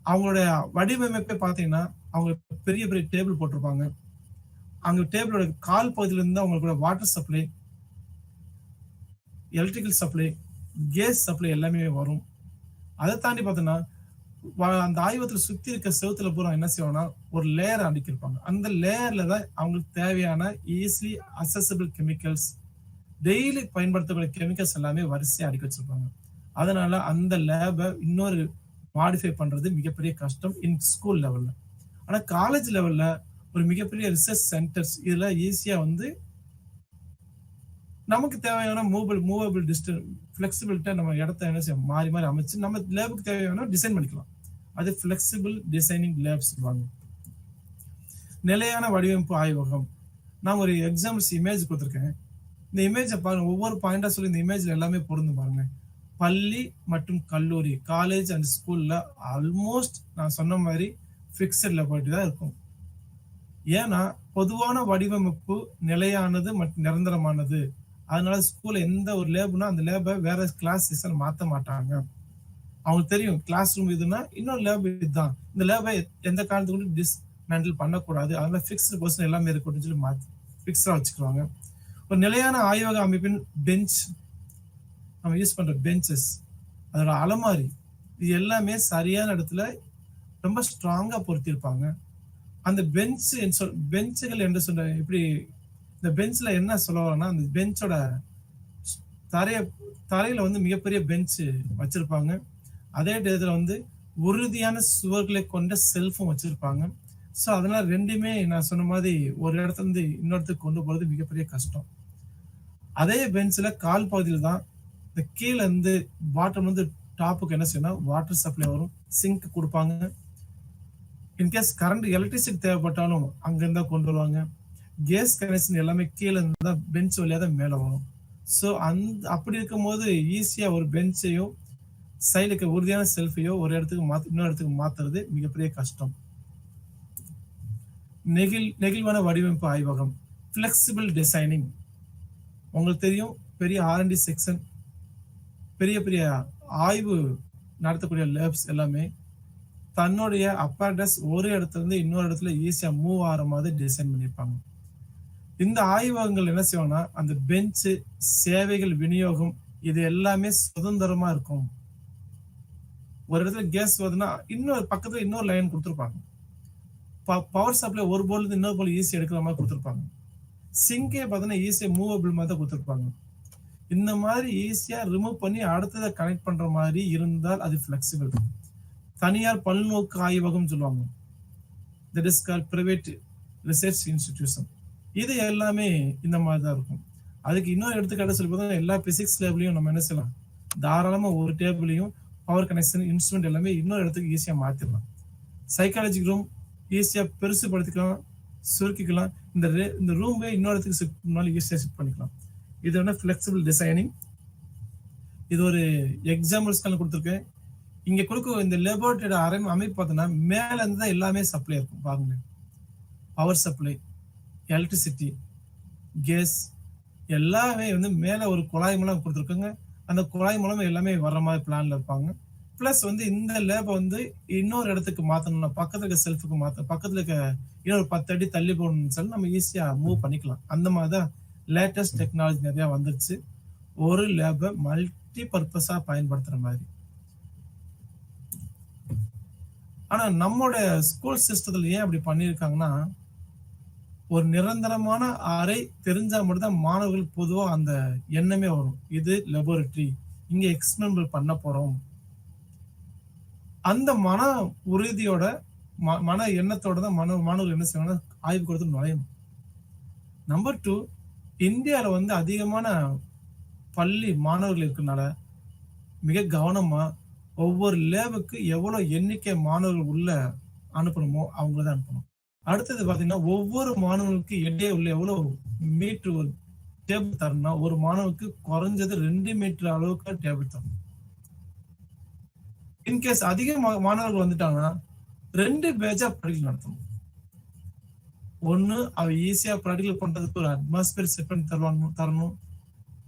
அவங்களுடைய வடிவமைப்பே பார்த்தீங்கன்னா அவங்க பெரிய பெரிய டேபிள் போட்டிருப்பாங்க. அங்க டேபிளோட கால் பகுதியில இருந்து அவங்களோட water supply, electrical supply, case supply எல்லாமே வரும். அதை தாண்டி பார்த்தோன்னா அந்த ஆய்வகத்துல சுத்தி இருக்க செவத்துல பூரா என்ன செய்வாங்கன்னா ஒரு லேயர் அடிக்கிருப்பாங்க. அந்த லேயர்ல தான் அவங்களுக்கு தேவையான ஈஸிலி அசசபிள் கெமிக்கல்ஸ், டெய்லி பயன்படுத்தக்கூடிய கெமிக்கல்ஸ் எல்லாமே வரிசையா அடுக்கி வச்சிருப்பாங்க. அதனால அந்த லேபை இன்னொரு மாடிஃபை பண்றது மிகப்பெரிய கஷ்டம் இன் ஸ்கூல் லெவல்ல. ஆனா காலேஜ் லெவல்ல ஒரு மிகப்பெரிய ரிசர்ச் சென்டர்ஸ் இதுல ஈஸியா நமக்கு தேவையான மூவபிள் டிஸ்டன்ஸ் ஃபிளெக்சிபிலிட்டா நம்ம இடத்த என்ன செய்ய மாறி மாறி அமைச்சு நம்ம லேபுக்கு தேவையான டிசைன் பண்ணிக்கலாம். அது ஃபிளெக்சிபிள் டிசைனிங் லேப் சொல்லுவாங்க. நிலையான வடிவமைப்பு ஆய்வகம். நான் ஒரு எக்ஸாம்பிள்ஸ் இமேஜ் கொடுத்துருக்கேன். இந்த இமேஜை பாருங்க, ஒவ்வொரு பாயிண்டா சொல்லி இந்த இமேஜ்ல எல்லாமே பொருந்து பாருங்க. பள்ளி மற்றும் கல்லூரி, காலேஜ் அண்ட் ஸ்கூல்ல ஆல்மோஸ்ட் நான் சொன்ன மாதிரி ஃபிக்ஸட் லெபார்டரி தான் இருக்கும். ஏன்னா பொதுவான வடிவமைப்பு நிலையானது மற்றும் நிரந்தரமானது. அதனால ஸ்கூல்ல எந்த ஒரு லேப்னா அந்த லேபை வேற கிளாஸ் மாத்த மாட்டாங்க. அவங்களுக்கு தெரியும் கிளாஸ் ரூம் இதுன்னா இன்னொரு லேப் இதுதான், இந்த லேபை எந்த காரணத்துக்கு டிஸ்மேண்டில் பண்ணக்கூடாது, அதனால ஃபிக்ஸ்டு பர்சன் எல்லாமே இருக்கட்டும் சொல்லி மாத்தி ஃபிக்ஸா வச்சுக்குவாங்க. ஒரு நிலையான ஆய்வக அமைப்பின் பெஞ்ச், நம்ம யூஸ் பண்ற பெஞ்சஸ், அதோட அலமாரி, இது எல்லாமே சரியான இடத்துல ரொம்ப ஸ்ட்ராங்கா பொருத்திருப்பாங்க. அந்த பெஞ்சுகள் என்று சொல்ற இப்படி இந்த பெஞ்ச்ல என்ன சொல்ல வரேன்னா அந்த பெஞ்சோட தரையில மிகப்பெரிய பெஞ்ச் வச்சிருப்பாங்க. அதே இடத்துல உறுதியான சுவர்களை கொண்ட செல்ஃபும் வச்சிருப்பாங்க. ஸோ அதனால ரெண்டுமே நான் சொன்ன மாதிரி ஒரு இடத்துல இருந்து இன்னொருத்துக்கு கொண்டு போறது மிகப்பெரிய கஷ்டம். அதே பெஞ்ச்ல கால் பகுதியில் தான் இந்த கீழே இருந்து பாட்டம் டாப்புக்கு என்ன செய்யணும், வாட்டர் சப்ளை வரும், சிங்க் கொடுப்பாங்க. இன்கேஸ் கரண்ட் எலக்ட்ரிசிட்டி தேவைப்பட்டாலும் அங்க இருந்தா கொண்டு வருவாங்க. கேஸ் கனெக்ஷன் எல்லாமே கீழே இருந்தா பெஞ்ச் வழியா தான் மேல வரும். ஸோ அப்படி இருக்கும் போது ஈஸியா ஒரு பெஞ்சையோ சைடுக்கு உறுதியான செல்ஃபையோ ஒரு இடத்துக்கு இன்னொரு இடத்துக்கு மாத்துறது மிகப்பெரிய கஷ்டம். நெகிழ்வான வடிவமைப்பு ஆய்வகம், பிளெக்சிபிள் டிசைனிங். உங்களுக்கு தெரியும் பெரிய R&D செக்ஷன், பெரிய பெரிய ஆய்வு நடத்தக்கூடிய லேப்ஸ் எல்லாமே தன்னுடைய அப்பாரட்டஸ் ஒரு இடத்துல இருந்து இன்னொரு இடத்துல ஈஸியா மூவ் ஆகிற மாதிரி டிசைன் பண்ணியிருப்பாங்க. இந்த ஆய்வகங்கள் என்ன செய்வாங்கன்னா அந்த பெஞ்சு, சேவைகள் விநியோகம் இது எல்லாமே சுதந்திரமா இருக்கும். ஒரு இடத்துல கேஸ் வருதுன்னா இன்னொரு பக்கத்துல இன்னொரு லைன் கொடுத்துருப்பாங்க. பவர் சப்ளை ஒரு போர்ல இருந்து இன்னொரு போல் ஈஸியா எடுக்கிற மாதிரி கொடுத்துருப்பாங்க. சிங்கே பார்த்தீங்கன்னா ஈஸியா மூவபிள் மாதிரி தான் கொடுத்துருப்பாங்க. இந்த மாதிரி ஈஸியா ரிமூவ் பண்ணி அடுத்ததை கனெக்ட் பண்ற மாதிரி இருந்தால் அது ஃபிளெக்சிபிள். தனியார் பல்நோக்கு ஆய்வகம் சொல்லுவாங்க, that is call private research institution. இது எல்லாமே இந்த மாதிரி தான் இருக்கும். அதுக்கு இன்னொரு எடுத்துக்காட்டு சொல்லி பார்த்தா எல்லா பிசிக்ஸ் லேப்லயும் நம்ம என்ன செய்யலாம், தாராளமா ஒரு டேபிளையும் பவர் கனெக்ஷன் இன்ஸ்ட்ருமெண்ட் எல்லாமே இன்னொரு இடத்துக்கு ஈஸியா மாத்திடலாம். சைக்காலஜி ரூம் ஈஸியா பெருசுபடுத்திக்கலாம், சுருக்கிக்கலாம். இந்த ரூமே இன்னொரு இடத்துக்கு ஷிஃப்ட் பண்ணாலும் ஈஸியா ஷிஃப்ட் பண்ணிக்கலாம். இது வந்து ஃபிளெக்சிபிள் டிசைனிங். இது ஒரு எக்ஸாம்பிள்ஸ்க்கான கொடுத்துருக்கேன். இங்க கொடுக்க இந்த லேபரேட்டரியோட அமைப்பு பார்த்தோம்னா மேல இருந்து தான் எல்லாமே சப்ளை இருக்கும். பாருங்க, பவர் சப்ளை, எலக்ட்ரிசிட்டி, கேஸ் எல்லாமே வந்து மேல ஒரு குழாய் மூலம் கொடுத்துருக்காங்க. அந்த குழாய் மூலம் எல்லாமே வர்ற மாதிரி பிளான்ல இருப்பாங்க. பிளஸ் வந்து இந்த லேபை வந்து இன்னொரு இடத்துக்கு மாத்தணும்னா பக்கத்துல இருக்க செல்ஃபுக்கு பக்கத்துல இருக்க இன்னொரு 10 அடி தள்ளி போகணும்னு சொல்லி நம்ம ஈஸியா மூவ் பண்ணிக்கலாம். அந்த மாதிரிதான் லேட்டஸ்ட் டெக்னாலஜி நிறைய வந்துருச்சு, ஒரு லேபை மல்டி பர்பஸா பயன்படுத்துற மாதிரி. ஆனா நம்மளோட ஸ்கூல் சிஸ்டத்துல ஏன் அப்படி பண்ணிருக்காங்கன்னா, ஒரு நிரந்தரமான அறை தெரிஞ்சா மட்டும் தான் மாணவர்கள் பொதுவா அந்த எண்ணமே வரும், இது லெபோரட்டரி, இங்க எக்ஸ்பெரிமெண்ட் பண்ண போறோம். அந்த மன உறுதியோட மன எண்ணத்தோட தான் மாணவர்கள் என்ன செய்வாங்கன்னா ஆய்வு கொடுத்து நுழையணும். நம்பர் 2, இந்தியாவில் வந்து அதிகமான பள்ளி மாணவர்கள் இருக்கனால மிக கவனமா ஒவ்வொரு லேபுக்கு எவ்வளவு எண்ணிக்கை மாணவர்கள் உள்ள அனுப்பணுமோ அவங்களதான் அனுப்பணும். அடுத்தது பாத்தீங்கன்னா ஒவ்வொரு மாணவர்களுக்கு இடையே உள்ள எவ்வளவு மீட்டர் ஒரு டேபிள் தரணும்னா ஒரு மாணவருக்கு குறைஞ்சது 2 மீட்டர் அளவுக்கு டேபிள் தரணும். இன்கேஸ் அதிக மாணவர்கள் வந்துட்டாங்கன்னா 2 பேஜா ப்ராக்டிகல் நடத்தணும். ஒண்ணு அவ ஈஸியா ப்ராக்டிகல் பண்றதுக்கு ஒரு அட்மாஸ்பியர் செட் பண்ணி தரணும்.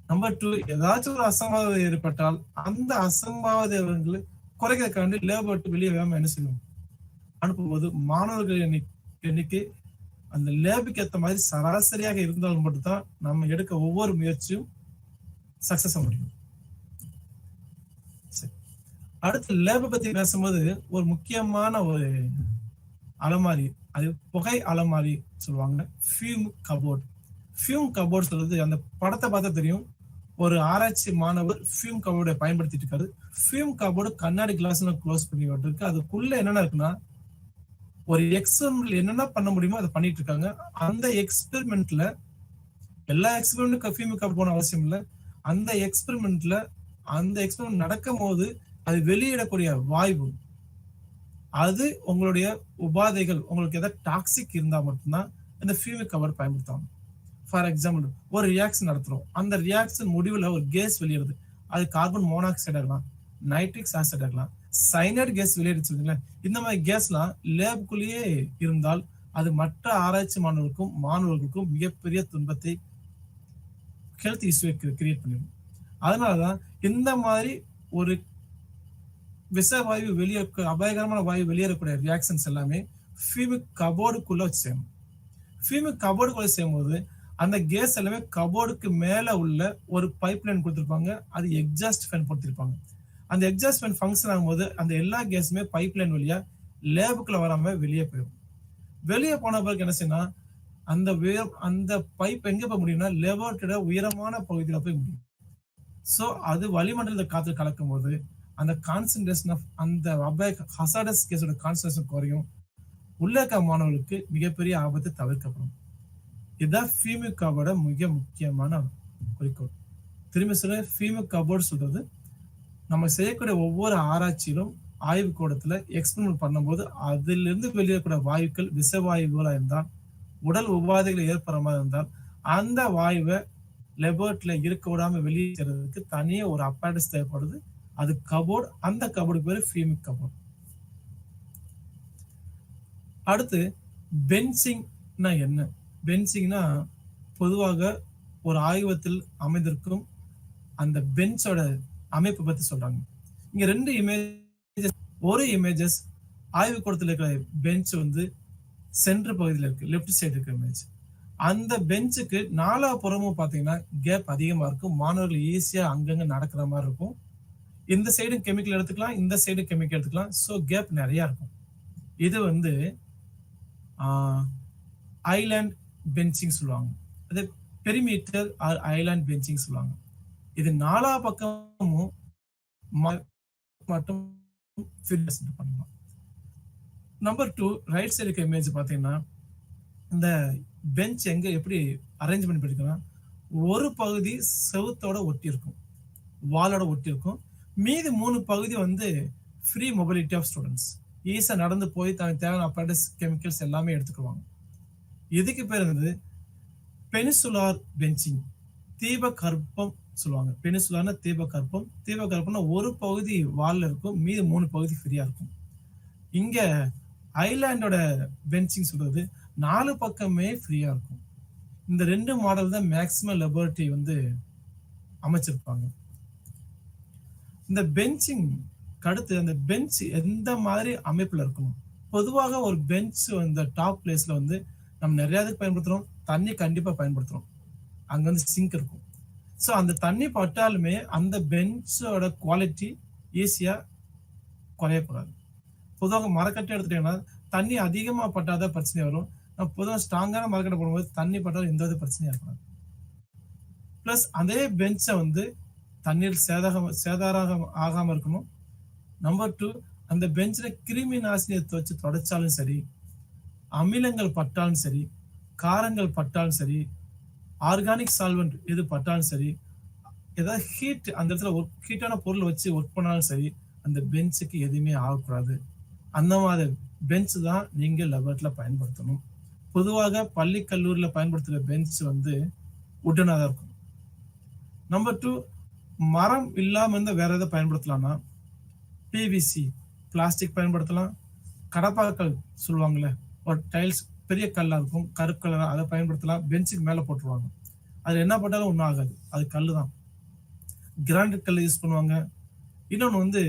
நம்பர் 2, ஏதாச்சும் ஒரு அசம்பாவிதம் ஏற்பட்டால் அந்த அசம்பாவிதங்களை குறைக்கிறதுக்காண்டி லேபர் வெளியே வேகாம என்ன செய்யணும், அனுப்பும்போது மாணவர்கள் எண்ணிக்கை அந்த லேபுக்கு ஏற்ற மாதிரி சராசரியாக இருந்தாலும் மட்டும்தான் நம்ம எடுக்க ஒவ்வொரு முயற்சியும் சக்சஸ் ஆக முடியும். அடுத்து லேபை பத்தி பேசும்போது ஒரு முக்கியமான ஒரு அலமாரி, அது புகை அலமாரி சொல்லுவாங்க, ஃபியூம் கபோர்ட். ஃபியூம் கபோர்ட் சொல்றது அந்த படத்தை பார்த்தா தெரியும், ஒரு ஆராய்ச்சி மாணவர் ஃபியூம் கபோர்டை பயன்படுத்திட்டு இருக்காரு. ஃபியூம் கபோர்டு கண்ணாடி கிளாஸ்ல க்ளோஸ் பண்ணி இருக்கு. அதுக்குள்ள என்னென்ன இருக்குன்னா ஒரு எக்ஸ்பெரிமெண்ட் என்னென்ன பண்ண முடியுமோ அதை பண்ணிட்டு இருக்காங்க. அந்த எக்ஸ்பெரிமெண்ட்ல எல்லா எக்ஸ்பெரிமெண்ட்டும் ஃபியூம் கபோர்ட் போன அவசியம் இல்லை. அந்த எக்ஸ்பெரிமெண்ட் நடக்கும் போது அது வெளியிடக்கூடிய வாயு, அது உங்களுடைய உபாதைகள் உங்களுக்கு ஏதாவது டாக்ஸிக் இருந்தா மட்டும்தான் இந்த ஃபியூம் கபோர்ட் பயன்படுத்துவாங்க. ஃபார் எக்ஸாம்பிள் ஒரு ரியாக்ஷன் நடத்துறோம், அந்த ரியாக்ஷன் முடிவுல ஒரு கேஸ் வெளியிடுது, அது கார்பன் மோனாக்சைடு ஆகலாம், நைட்ரிக் ஆசிட் ஆகலாம், சைனைட் கேஸ் வெளியிடுச்சுங்களா. இந்த மாதிரி கேஸ்லாம் லேபுக்குள்ளேயே இருந்தால் அது மற்ற ஆராய்ச்சி மாணவர்களுக்கும் மிகப்பெரிய துன்பத்தை, ஹெல்த் இஷ்யூ கிரியேட் பண்ணிடும். அதனாலதான் இந்த மாதிரி ஒரு விஷவாயு அபாயகரமான வாயு வெளியேறக்கூடிய ரியாக்ஷன்ஸ் எல்லாமே ஃபியூமிக் கபோர்டுக்குள்ள வச்சு செய்யணும். ஃபியூமிக் கபோர்டுக்குள்ள செய்யும்போது அந்த கேஸ் எல்லாமே கபோர்டுக்கு மேல உள்ள ஒரு பைப் லைன் கொடுத்துருப்பாங்க, அது எக்ஸாஸ்ட் ஃபேன் கொடுத்திருப்பாங்க. அந்த எக்ஸாஸ்ட் ஃபேன் ஃபங்க்ஷன் ஆகும்போது அந்த எல்லா கேஸுமே பைப் லைன் வழியா லேபுக்குள்ள வராம வெளியே போயிடும். வெளியே போன பிறகு என்ன செய்யணும், அந்த பைப் எங்க போய் முடியும்னா லேபோரட்டரியோட உயரமான பகுதியில போய் முடியும். சோ அது வளிமண்டலத்தை காற்று கலக்கும் போது அந்த கான்சன்ட்ரேஷன் ஆஃப் அந்த ஹசார்டஸ் கேஸோட கான்சன்ட்ரேஷன் குறையும், உள்ளேக்க மாணவர்களுக்கு மிகப்பெரிய ஆபத்து தவிர்க்கப்படும். இதுதான் ஃபியூமிக் கபோர்டோட மிக முக்கியமான குறிக்கோள். திரும்பி சொல்ல, ஃபியூமிக் கபோர்டு சொல்றது நம்ம செய்யக்கூடிய ஒவ்வொரு ஆராய்ச்சியிலும் ஆய்வு கூடத்துல எக்ஸ்பெரிமெண்ட் பண்ணும்போது அதிலிருந்து வெளியேறக்கூடிய வாயுக்கள் விஷவாயுகளா இருந்தால், உடல் உபாதைகள் ஏற்படுற மாதிரி இருந்தால் அந்த வாயுவை லெபோரட்டரியில இருக்க விடாம வெளியேறதுக்கு தனியே ஒரு அப்பராட்டஸ் தேவைப்படுது, அது கபோர்டு. அந்த கபோர்டு பேரு ஃபியூமிக் கபோர்டு. அடுத்து பென்சிங்னா என்ன? பென்சிங்னா பொதுவாக ஒரு ஆய்வகத்தில் அமைந்திருக்கும் அந்த பெஞ்சோட அமைப்பு பத்தி சொல்றாங்க. இங்க 2 இமேஜஸ். ஒரு இமேஜஸ் ஆய்வுக்கூடத்தில் இருக்கிற பெஞ்ச் வந்து சென்டர் பகுதியில் இருக்கு, லெப்ட் சைடு இருக்கிற இமேஜ். அந்த பெஞ்சுக்கு நாலாபுறமும் பாத்தீங்கன்னா கேப் அதிகமா இருக்கும், மாணவர்கள் ஈஸியா அங்கங்க நடக்கிற மாதிரி இருக்கும். இந்த சைடு கெமிக்கல் எடுத்துக்கலாம், இந்த சைடு கெமிக்கல் எடுத்துக்கலாம். ஸோ கேப் நிறைய இருக்கும். இது வந்து ஐலாண்ட் பெஞ்சிங் சொல்லுவாங்க, அது பெரிமீட்டர் ஆர் ஐலாண்ட் பெஞ்சிங் சொல்லுவாங்க. இது நாலா பக்கமும் மட்டும் பண்ணலாம். நம்பர் 2 ரைட் சைடு இருக்க இமேஜ் பாத்தீங்கன்னா இந்த பெஞ்ச் எங்க எப்படி அரேஞ்ச் பண்ணி படிக்கணும்னா ஒரு பகுதி செவுத்தோட ஒட்டி இருக்கும், வாலோட ஒட்டி இருக்கும். மீதி 3 பகுதி வந்து ஃப்ரீ மொபிலிட்டி ஆஃப் ஸ்டூடெண்ட்ஸ், ஈஸியா நடந்து போய் தனக்கு தேவையான அப்பரேட்டஸ் கெமிக்கல்ஸ் எல்லாமே எடுத்துக்குவாங்க. இதுக்கு பேர் வந்து பெனிசுலார் பெஞ்சிங், தீபகற்பம் சொல்லுவாங்க. பெனிசுலார்னா தீபகற்பம், தீபகற்பம்னா ஒரு பகுதி வால்ல இருக்கும், மீதி 3 பகுதி ஃப்ரீயா இருக்கும். இங்க ஐலாண்டோட பெஞ்சிங் சொல்றது 4 பக்கமே ஃப்ரீயா இருக்கும். இந்த 2 மாடல் தான் மேக்ஸிமம் லெபர்ட்டி வந்து அமைச்சிருப்பாங்க. இந்த பெஞ்சிங் அடுத்து அந்த பெஞ்ச் எந்த மாதிரி அமைப்புல இருக்கணும்? பொதுவாக ஒரு பெஞ்ச் அந்த டாப் பிளேஸ்ல வந்து நம்ம நிறைய இதுக்கு பயன்படுத்துறோம், தண்ணி கண்டிப்பா பயன்படுத்துறோம். அங்க வந்து சிங்க் இருக்கும். ஸோ அந்த தண்ணி பட்டாலுமே அந்த பெஞ்சோட குவாலிட்டி ஈஸியா குறையக்கூடாது. பொதுவாக மரக்கட்டை எடுத்துட்டீங்கன்னா தண்ணி அதிகமா பட்டாதான் பிரச்சனை வரும். பொதுவாக ஸ்ட்ராங்கான மரக்கட்டை போடும்போது தண்ணி பட்டாலும் எந்த வித பிரச்சனையும் இருக்காது. பிளஸ் அதே பெஞ்சை வந்து தண்ணீர் சேதாரம் ஆகாம இருக்கணும். நம்பர் 2 அந்த பெஞ்சில் கிருமி நாசினியை வச்சு தொடச்சாலும் சரி, அமிலங்கள் பட்டாலும் சரி, காரங்கள் பட்டாலும் சரி, ஆர்கானிக் சால்வெண்ட் எது பட்டாலும் சரி, ஏதாவது ஹீட் அந்த இடத்துல ஹீட்டான பொருள் வச்சு ஒர்க் பண்ணாலும் சரி, அந்த பெஞ்சுக்கு எதுவுமே ஆகக்கூடாது. அந்த மாதிரி பெஞ்ச் தான் நீங்க லெபர்ட்ல பயன்படுத்தணும். பொதுவாக பள்ளி கல்லூரியில பயன்படுத்துற பெஞ்ச் வந்து உட்டனா தான் இருக்கும். நம்பர் 2 மரம் இல்லாம இருந்தா வேற எதை பயன்படுத்தலாம்னா பிவிசி பிளாஸ்டிக் பயன்படுத்தலாம். கடப்பாக்கல் சொல்லுவாங்கல்ல, ஒரு டைல்ஸ் பெரிய கல்லா இருக்கும், கருப்பு கலரா, அதை பயன்படுத்தலாம். பெஞ்சுக்கு மேல போட்டுருவாங்க. அது என்ன பண்ணாலும் ஒன்றும் ஆகாது, அது கல்லு தான். கிரானைட் கல் யூஸ் பண்ணுவாங்க. இன்னொன்று வந்து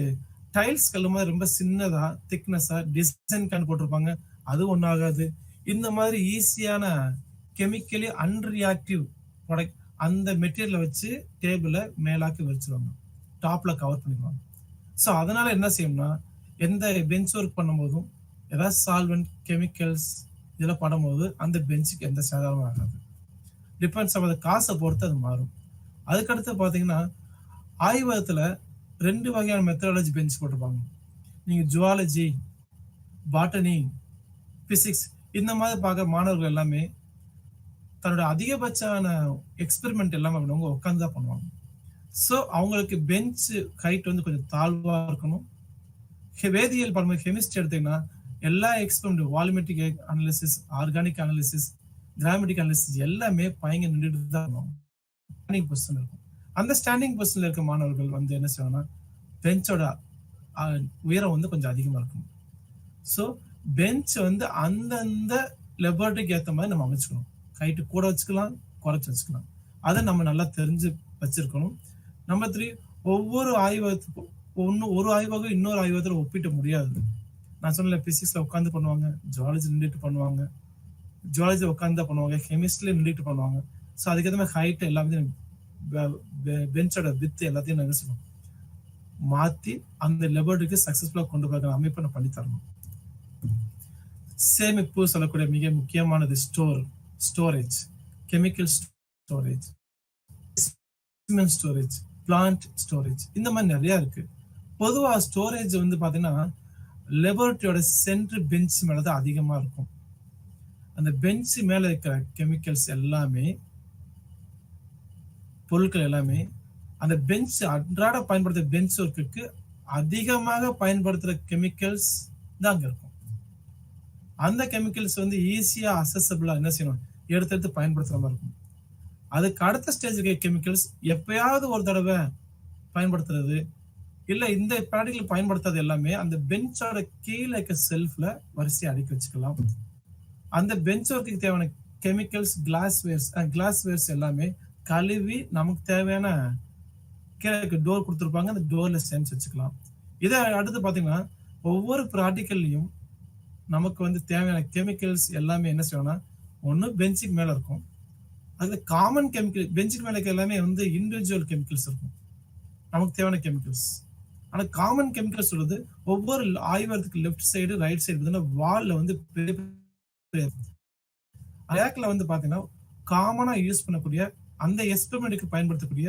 டைல்ஸ் கல் மாதிரி ரொம்ப சின்னதா திக்னஸா டிசைன் கல் போட்டிருப்பாங்க, அது ஒன்றும் ஆகாது. இந்த மாதிரி ஈஸியான கெமிக்கலி அன்ரியாக்டிவ் ப்ராடக்ட் அந்த மெட்டீரியலை வச்சு டேபிளை மேலாக்கி வச்சிருவாங்க, டாப்ல கவர் பண்ணிடுவாங்க. ஸோ அதனால என்ன செய்யணும்னா எந்த பெஞ்ச் ஒர்க் பண்ணும்போதும் ஏதாவது சால்வெண்ட் கெமிக்கல்ஸ் இதெல்லாம் பண்ணும்போது அந்த பெஞ்சுக்கு எந்த சேதாரமும் ஆகாது. டிபெண்ட்ஸ் ஆஃப் காசை பொறுத்து அது மாறும். அதுக்கடுத்து பார்த்தீங்கன்னா ஆய்வகத்தில் 2 வகையான மெத்தடாலஜி பெஞ்ச் போட்டிருப்பாங்க. நீங்கள் ஜுவாலஜி, பாட்டனி, பிசிக்ஸ் இந்த மாதிரி பார்க்க மாணவர்கள் எல்லாமே தன்னோட அதிகபட்சான எக்ஸ்பெரிமெண்ட் எல்லாமே அவங்க உட்காந்து தான் பண்ணுவாங்க. ஸோ அவங்களுக்கு பெஞ்ச் ஹைட் வந்து கொஞ்சம் தாழ்வா இருக்கணும். வேதியியல் பண்ணும்போது கெமிஸ்ட்ரி எடுத்தீங்கன்னா எல்லா experiment volumetric analysis, organic analysis, gravimetric analysis எல்லாமே பையங்க நின்றுட்டு தான் ஸ்டாண்டிங் பொசிஷன் இருக்கும். அந்த ஸ்டாண்டிங் பொசிஷன்ல இருக்க மாணவர்கள் வந்து என்ன செய்வாங்கன்னா பெஞ்சோட உயரம் வந்து கொஞ்சம் அதிகமா இருக்கும். ஸோ பெஞ்ச் வந்து அந்தந்த லெபர்ட்டரிக்கு ஏற்ற மாதிரி நம்ம அமைச்சுக்கணும். ஹைட்டு கூட வச்சுக்கலாம், குறைச்சி வச்சுக்கலாம். அதை நம்ம நல்லா தெரிஞ்சு வச்சிருக்கணும். நம்பர் 3 ஒவ்வொரு ஆய்வகத்துக்கும் ஒரு ஆய்வகம் இன்னொரு ஆய்வகத்தில் ஒப்பிட்ட முடியாது. நான் சொன்ன பிசிக்ஸ்ல உட்காந்து பண்ணுவாங்க, ஜுவாலஜி நின்றுட்டு பண்ணுவாங்க, ஜுவாலஜி உட்காந்து பண்ணுவாங்க, கெமிஸ்ட்ரியில நின்றுட்டு பண்ணுவாங்க. ஸோ அதுக்கேற்ற மாதிரி ஹைட் எல்லாமே பெஞ்சோட வித் எல்லாத்தையும் நாங்கள் சொல்லுவோம் மாத்தி அந்த லெபர்ட்டரிக்கு சக்சஸ்ஃபுல்லா கொண்டு போகிற அமைப்பை நான் பண்ணி தரணும். சேமிப்பு சொல்லக்கூடிய மிக முக்கியமானது storage, chemical storage, storage, plant storage, இந்த மாதிரி நிறைய இருக்கு. பொதுவா ஸ்டோரேஜ் வந்து பாத்தீங்கன்னா லெபர்ட்டரியோட சென்டர் பெஞ்ச் மேலதான் அதிகமா இருக்கும். அந்த பெஞ்ச் மேல இருக்கிற கெமிக்கல்ஸ் எல்லாமே, பொருட்கள் எல்லாமே அந்த பெஞ்ச் அன்றாட பயன்படுத்துற பெஞ்ச் ஒர்க்குக்கு அதிகமாக பயன்படுத்துற கெமிக்கல்ஸ் தான் அங்க இருக்கும். அந்த கெமிக்கல்ஸ் வந்து ஈஸியா அசசபிளா என்ன செய்யணும், எடுத்து பயன்படுத்துற மாதிரி இருக்கும். அதுக்கு அடுத்த ஸ்டேஜுக்கு கெமிக்கல்ஸ் எப்பயாவது ஒரு தடவை பயன்படுத்துறது இல்ல, இந்த ப்ராடக்ட்ல பயன்படுத்தாது எல்லாமே அந்த பெஞ்சோட கீழே இருக்க செல்ஃப்ல வரிசையை அடுக்கி வச்சுக்கலாம். அந்த பெஞ்ச் ஒர்க்குக்கு தேவையான கெமிக்கல்ஸ், கிளாஸ் வேர்ஸ் எல்லாமே கழுவி நமக்கு தேவையான கீழே டோர் கொடுத்துருப்பாங்க, அந்த டோர்ல சேமிச்சு வச்சுக்கலாம். இதை அடுத்து பாத்தீங்கன்னா ஒவ்வொரு ப்ராக்டிக்கல்லையும் நமக்கு வந்து தேவையான கெமிக்கல்ஸ் எல்லாமே என்ன செய்யணும்னா ஒண்ணு பெஞ்சுக்கு மேல இருக்கும். அதுல காமன் கெமிக்கல் பெஞ்சுக்கு மேல எல்லாமே வந்து இண்டிவிஜுவல் கெமிக்கல்ஸ் இருக்கும், நமக்கு தேவையான கெமிக்கல்ஸ். ஆனா காமன் கெமிக்கல் சொல்றது ஒவ்வொரு ஆய்வகத்துக்கு லெஃப்ட் சைடு ரைட் சைடு வால்ல வந்து ரேக்ல வந்து பாத்தீங்கன்னா காமனா யூஸ் பண்ணக்கூடிய அந்த எக்ஸ்பெரிமெண்ட்டுக்கு பயன்படுத்தக்கூடிய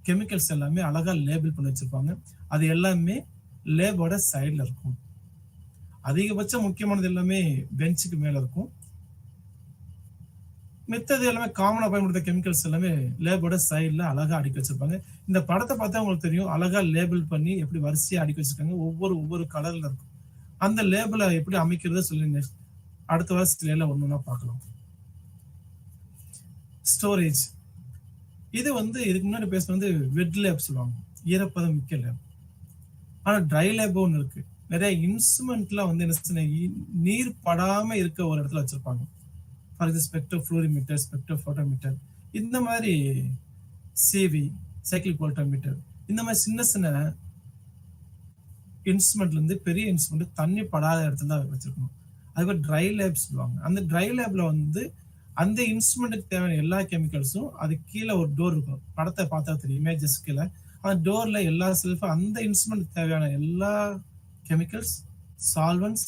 கெமிக்கல்ஸ் எல்லாமே அழகா லேபிள் பண்ணி வச்சிருப்பாங்க. அது எல்லாமே லேபோட சைடுல இருக்கும். அதிகபட்சம் முக்கியமானது எல்லாமே பெஞ்சுக்கு மேல இருக்கும். மித்தது எல்லாமே காமனா பயன்படுத்த கெமிக்கல்ஸ் எல்லாமே லேபோட சைடுல அழகா அடுக்கி வச்சிருப்பாங்க. இந்த படத்தை பார்த்தா உங்களுக்கு தெரியும். அழகா லேபிள் பண்ணி எப்படி வரிசையா அடுக்கி வச்சிருக்காங்க. ஒவ்வொரு கலர்ல இருக்கும். அந்த லேபிள எப்படி அமைக்கிறது சொல்லி அடுத்த வருஷத்துல ஒண்ணுன்னா பார்க்கலாம். ஸ்டோரேஜ். இது இதுக்கு முன்னாடி பேசுறது வெட் லேப் சொல்லுவாங்க. ஈரப்பதம் மிக்க லேப். ஆனா ட்ரை லேப் ஒன்று இருக்கு. நிறைய இன்ஸ்ட்ருமெண்ட்லாம் என்ன நீர் படாம இருக்க ஒரு இடத்துல வச்சிருப்பாங்க. ஃபார் எக்ஸாம்பிள் ஸ்பெக்ட்ரோஃப்ளூரிமீட்டர், ஸ்பெக்ட்ரோஃபோட்டோமீட்டர், இந்த மாதிரி சிவி, சைக்கிள் வோல்டோமீட்டர், இந்த மாதிரி சின்ன இன்ஸ்ட்ருமெண்ட்ல இருந்து பெரிய இன்ஸ்ட்ருமெண்ட் தண்ணி படாத இடத்துல தான் வச்சிருக்கணும். அதுக்கு ட்ரை லேப் சொல்லுவாங்க. அந்த ட்ரை லேப்ல அந்த இன்ஸ்ட்ருமெண்ட்டுக்கு தேவையான எல்லா கெமிக்கல்ஸும் அது கீழே ஒரு டோர் இருக்கும். படத்தை பார்த்தா தெரியும், இமேஜஸ் கீழே அந்த டோர்ல எல்லா செல்ஃபும் அந்த இன்ஸ்ட்ருமெண்ட்டுக்கு தேவையான எல்லா கெமிக்கல்ஸ், சால்வன்ஸ்,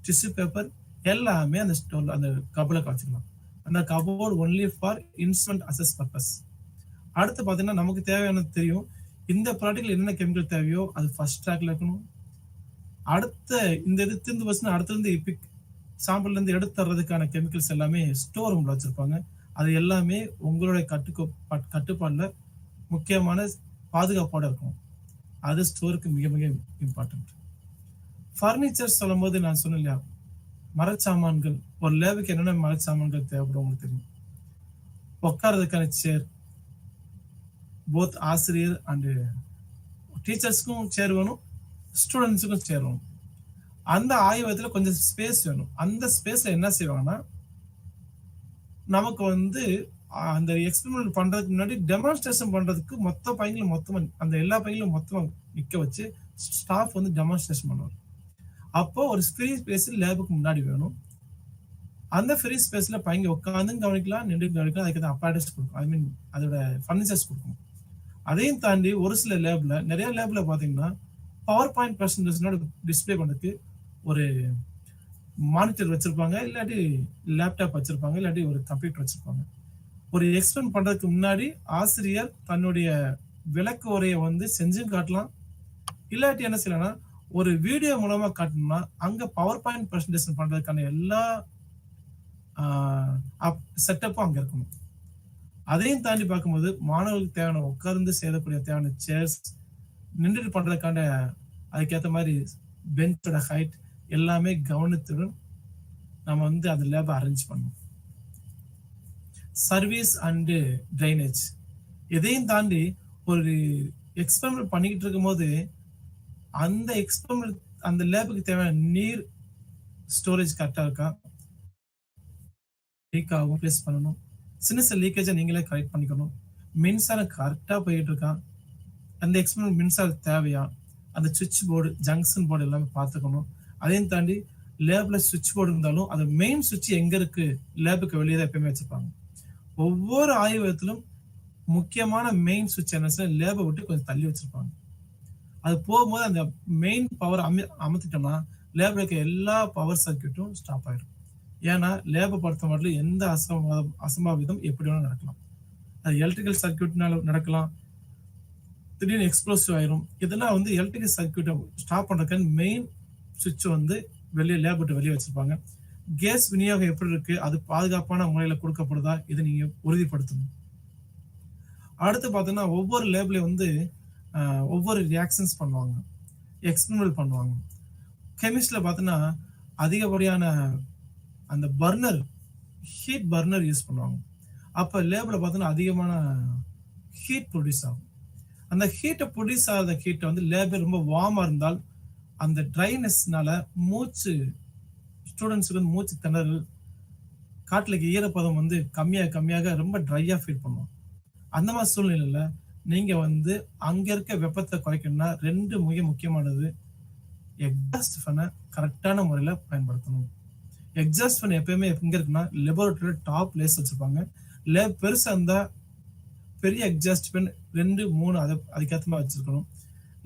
டிஷ்யூ பேப்பர் எல்லாமே அந்த ஸ்டோர்ல அந்த கபோர்ட்ல வச்சுக்கலாம். அந்த cupboard only for instrument access purpose. அடுத்து பார்த்தீங்கன்னா நமக்கு தேவையானது தெரியும். இந்த ப்ராடக்ட்ல என்னென்ன கெமிக்கல் தேவையோ அது ஃபர்ஸ்ட் ட்ராக்ல இருக்கணும். அடுத்த இந்த இது தீர்ந்து போச்சுன்னா அடுத்த இருந்து சாம்பிள்ல இருந்து எடுத்து தர்றதுக்கான கெமிக்கல்ஸ் எல்லாமே ஸ்டோர் ரூம்ல வச்சிருப்பாங்க. அது எல்லாமே உங்களுடைய கட்டுப்பாடுல முக்கியமான பாதுகாப்போட இருக்கும். அது ஸ்டோருக்கு மிக மிக இம்பார்ட்டன்ட். ஃபர்னிச்சர் சொல்லும் போது நான் சொன்னேன் இல்லையா, மரச்சாமான்கள். ஒரு லேபுக்கு என்னென்ன மரச்சாமான்கள் தேவைப்படும் உங்களுக்கு தெரியும். உட்கார்றதுக்கான சேர், போத் ஆசிரியர் அண்ட் டீச்சர்ஸ்க்கும் சேர் வேணும், ஸ்டூடெண்ட்ஸுக்கும் சேர் வேணும். அந்த ஆய்வகத்துல கொஞ்சம் ஸ்பேஸ் வேணும். அந்த ஸ்பேஸ்ல என்ன செய்வாங்கன்னா, நமக்கு அந்த எக்ஸ்பெரிமெண்ட் பண்றதுக்கு முன்னாடி டெமான்ஸ்ட்ரேஷன் பண்றதுக்கு மொத்தமா அந்த எல்லா பையங்களும் மொத்தமா நிக்க வச்சு ஸ்டாஃப் டெமான்ஸ்ட்ரேஷன் பண்ணுவார். அப்போ ஒரு ஃப்ரீ ஸ்பேஸ் லேபுக்கு முன்னாடி வேணும். அந்த ஃப்ரீ ஸ்பேஸ்ல பையங்க உட்காந்து கவனிக்கலாம், நின்று கவனிக்கலாம். அதுக்கு அப்பாரட்டஸ் கொடுக்கும். ஐ மீன் அதோட ஃபர்னிச்சர்ஸ் கொடுக்கும். அதையும் தாண்டி ஒரு சில லேப்ல, நிறைய லேப்ல பாத்தீங்கன்னா பவர் பாயிண்ட் பிரசன்டேஷனோட டிஸ்பிளே பண்றதுக்கு ஒரு மானிட்டர் வச்சிருப்பாங்க, இல்லாட்டி லேப்டாப் வச்சிருப்பாங்க, இல்லாட்டி ஒரு கம்ப்யூட்டர் வச்சிருப்பாங்க. ஒரு எக்ஸ்பிளைன் பண்றதுக்கு முன்னாடி ஆசிரியர் தன்னுடைய விளக்க உரையை செஞ்சும் காட்டலாம், இல்லாட்டி என்ன செய்யலாம்னா ஒரு வீடியோ மூலமா காட்டணும்னா அங்க பவர் பாயிண்ட் பிரசன்டேஷன் பண்றதுக்கான எல்லா செட்டப்பும் அங்க இருக்கணும். அதையும் தாண்டி பார்க்கும்போது மாணவர்களுக்கு தேவையான உட்கார்ந்து செய்யக்கூடிய தேவையான சேர்ஸ், நின்றுட்டு பண்றதுக்கான அதுக்கேற்ற மாதிரி பெஞ்சோட ஹைட் எல்லாமே கவனத்துடன் நம்ம அந்த லேபை அரேஞ்ச் பண்ணணும். Service and drainage. இதையும் தாண்டி ஒரு எக்ஸ்பெரிமெண்ட் பண்ணிக்கிட்டு இருக்கும் போது அந்த எக்ஸ்பெரிமெண்ட் அந்த லேபுக்கு தேவையான நீர் ஸ்டோரேஜ் கரெக்டா இருக்கா, லீக் ஆகும் ப்ளேஸ் பண்ணணும். சின்ன லீக்கேஜை நீங்களே கரெக்ட் பண்ணிக்கணும். மின்சாரம் கரெக்டா போயிட்டு இருக்கா, அந்த எக்ஸ்பெரிமெண்ட் மின்சாரம் தேவையா, அந்த சுவிட்ச் போர்டு, ஜங்ஷன் போர்டு எல்லாமே பார்த்துக்கணும். அதையும் தாண்டி லேப்ல சுவிட்ச் போர்டு இருந்தாலும் அது மெயின் சுவிட்ச் எங்க இருக்கு, லேபுக்கு வெளியே தான் எப்பயுமே வச்சிருப்பாங்க. ஒவ்வொரு ஆய்வகத்திலும் முக்கியமான மெயின் சுவிட்ச் என்ன லேபை விட்டு கொஞ்சம் தள்ளி வச்சிருப்பாங்க. அது போகும்போது அந்த மெயின் பவர் அமர்த்திட்டோம்னா லேப்ல இருக்க எல்லா பவர் சர்க்கியூட்டும் ஸ்டாப் ஆயிடும். ஏன்னா லேபை பொறுத்த மட்டும் எந்த அசம்பாவிதம் எப்படி வேணாலும் நடக்கலாம். அது எலக்ட்ரிக்கல் சர்க்கியூட்னால நடக்கலாம், திடீர்னு எக்ஸ்ப்ளோசிவ் ஆயிரும். இதெல்லாம் எலக்ட்ரிக்கல் சர்க்கியூட்டை ஸ்டாப் பண்றதுக்கு மெயின் சுவிட்ச் வெளியே லேப் விட்டு வெளியே வச்சிருப்பாங்க. கேஸ் விநியோகம் எப்படி இருக்கு, அது பாதுகாப்பான முறையில கொடுக்கப்படுதா, இதை நீங்க உறுதிப்படுத்தணும். அடுத்து பார்த்தீங்கன்னா ஒவ்வொரு லேப்லயும் ஒவ்வொரு ரியாக்ஷன்ஸ் பண்ணுவாங்க, எக்ஸ்பெரிமெண்ட் பண்ணுவாங்க. கெமிஸ்ட்ல பார்த்தீங்கன்னா அதிகப்படியான அந்த பர்னர், ஹீட் பர்னர் யூஸ் பண்ணுவாங்க. அப்ப லேப்ல பார்த்தீங்கன்னா அதிகமான ஹீட் ப்ரொடியூஸ் ஆகும். அந்த ஹீட்டை ப்ரொடியூஸ் ஆகாத ஹீட்டை லேபர் ரொம்ப வார்மா இருந்தால் அந்த ட்ரைனஸ்னால மூச்சு, ஸ்டூடெண்ட்ஸுக்கு மூச்சு திணறல், காட்டுல ஈரப்பதம் கம்மியாக ரொம்ப ட்ரையா ஃபீல் பண்ணுவோம். அந்த மாதிரி சூழ்நிலையில நீங்க அங்க இருக்க வெப்பத்தை குறைக்கணும்னா ரெண்டு மிக முக்கியமானது, எக்ஸாஸ்ட் ஃபேனை கரெக்டான முறையில பயன்படுத்தணும். எக்ஸாஸ்ட் ஃபேன் எப்பயுமே எங்க இருக்குன்னா லெபோரட்டரியில டாப் லேஸ் வச்சிருப்பாங்க. லேப் பெருசா இருந்தா பெரிய எக்ஸாஸ்ட் ஃபேன் 2, 3 அதுக்கேற்ற மாதிரி வச்சிருக்கணும்.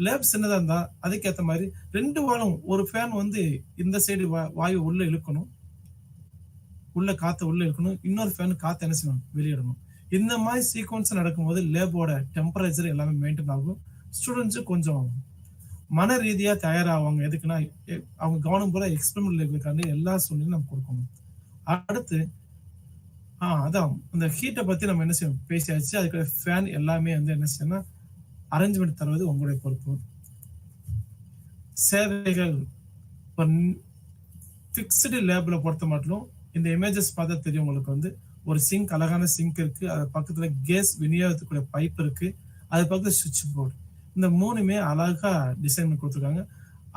லேப் சின்னதா இருந்தா அதுக்கேற்ற மாதிரி 2 வாலும் ஒரு ஃபேன் இந்த சைடு வாயு உள்ள இழுக்கணும், உள்ள காத்த உள்ள இழுக்கணும், இன்னொரு ஃபேன் காத்த என்ன செய்யணும் வெளியிடணும். இந்த மாதிரி சீக்வன்ஸ் நடக்கும்போது லேபோட டெம்பரேச்சர் எல்லாமே மெயின்டைன் ஆகும். ஸ்டூடெண்ட்ஸு கொஞ்சம் மன ரீதியா தயாராவாங்க. எதுக்குன்னா, அவங்க கவனம் பூரா எக்ஸ்பெரிமெண்ட் லேபுக்காண்டி எல்லா சூழ்நிலையும் நம்ம குடுக்கணும். அடுத்து அதான் அந்த ஹீட்ட பத்தி நம்ம என்ன செய்யணும் பேசியாச்சு. அதுக்கு ஃபேன் எல்லாமே வந்து என்ன செய்யணும்னா, அரேஞ்ச்மெண்ட் தருவது உங்களுடைய பொறுப்பு. சேவைகள் இப்ப ஃபிக்ஸ்டு லேப்ல பொறுத்த மட்டும் இந்த இமேஜஸ் பார்த்தா தெரியும் உங்களுக்கு வந்து ஒரு சிங்க், அழகான சிங்க் இருக்கு. அது பக்கத்துல கேஸ் விநியோகத்துக்குரிய பைப் இருக்கு. அது பக்கத்துல சுவிட்ச் போர்டு. இந்த 3மே அழகா டிசைன் பண்ணி குடுத்துருக்காங்க.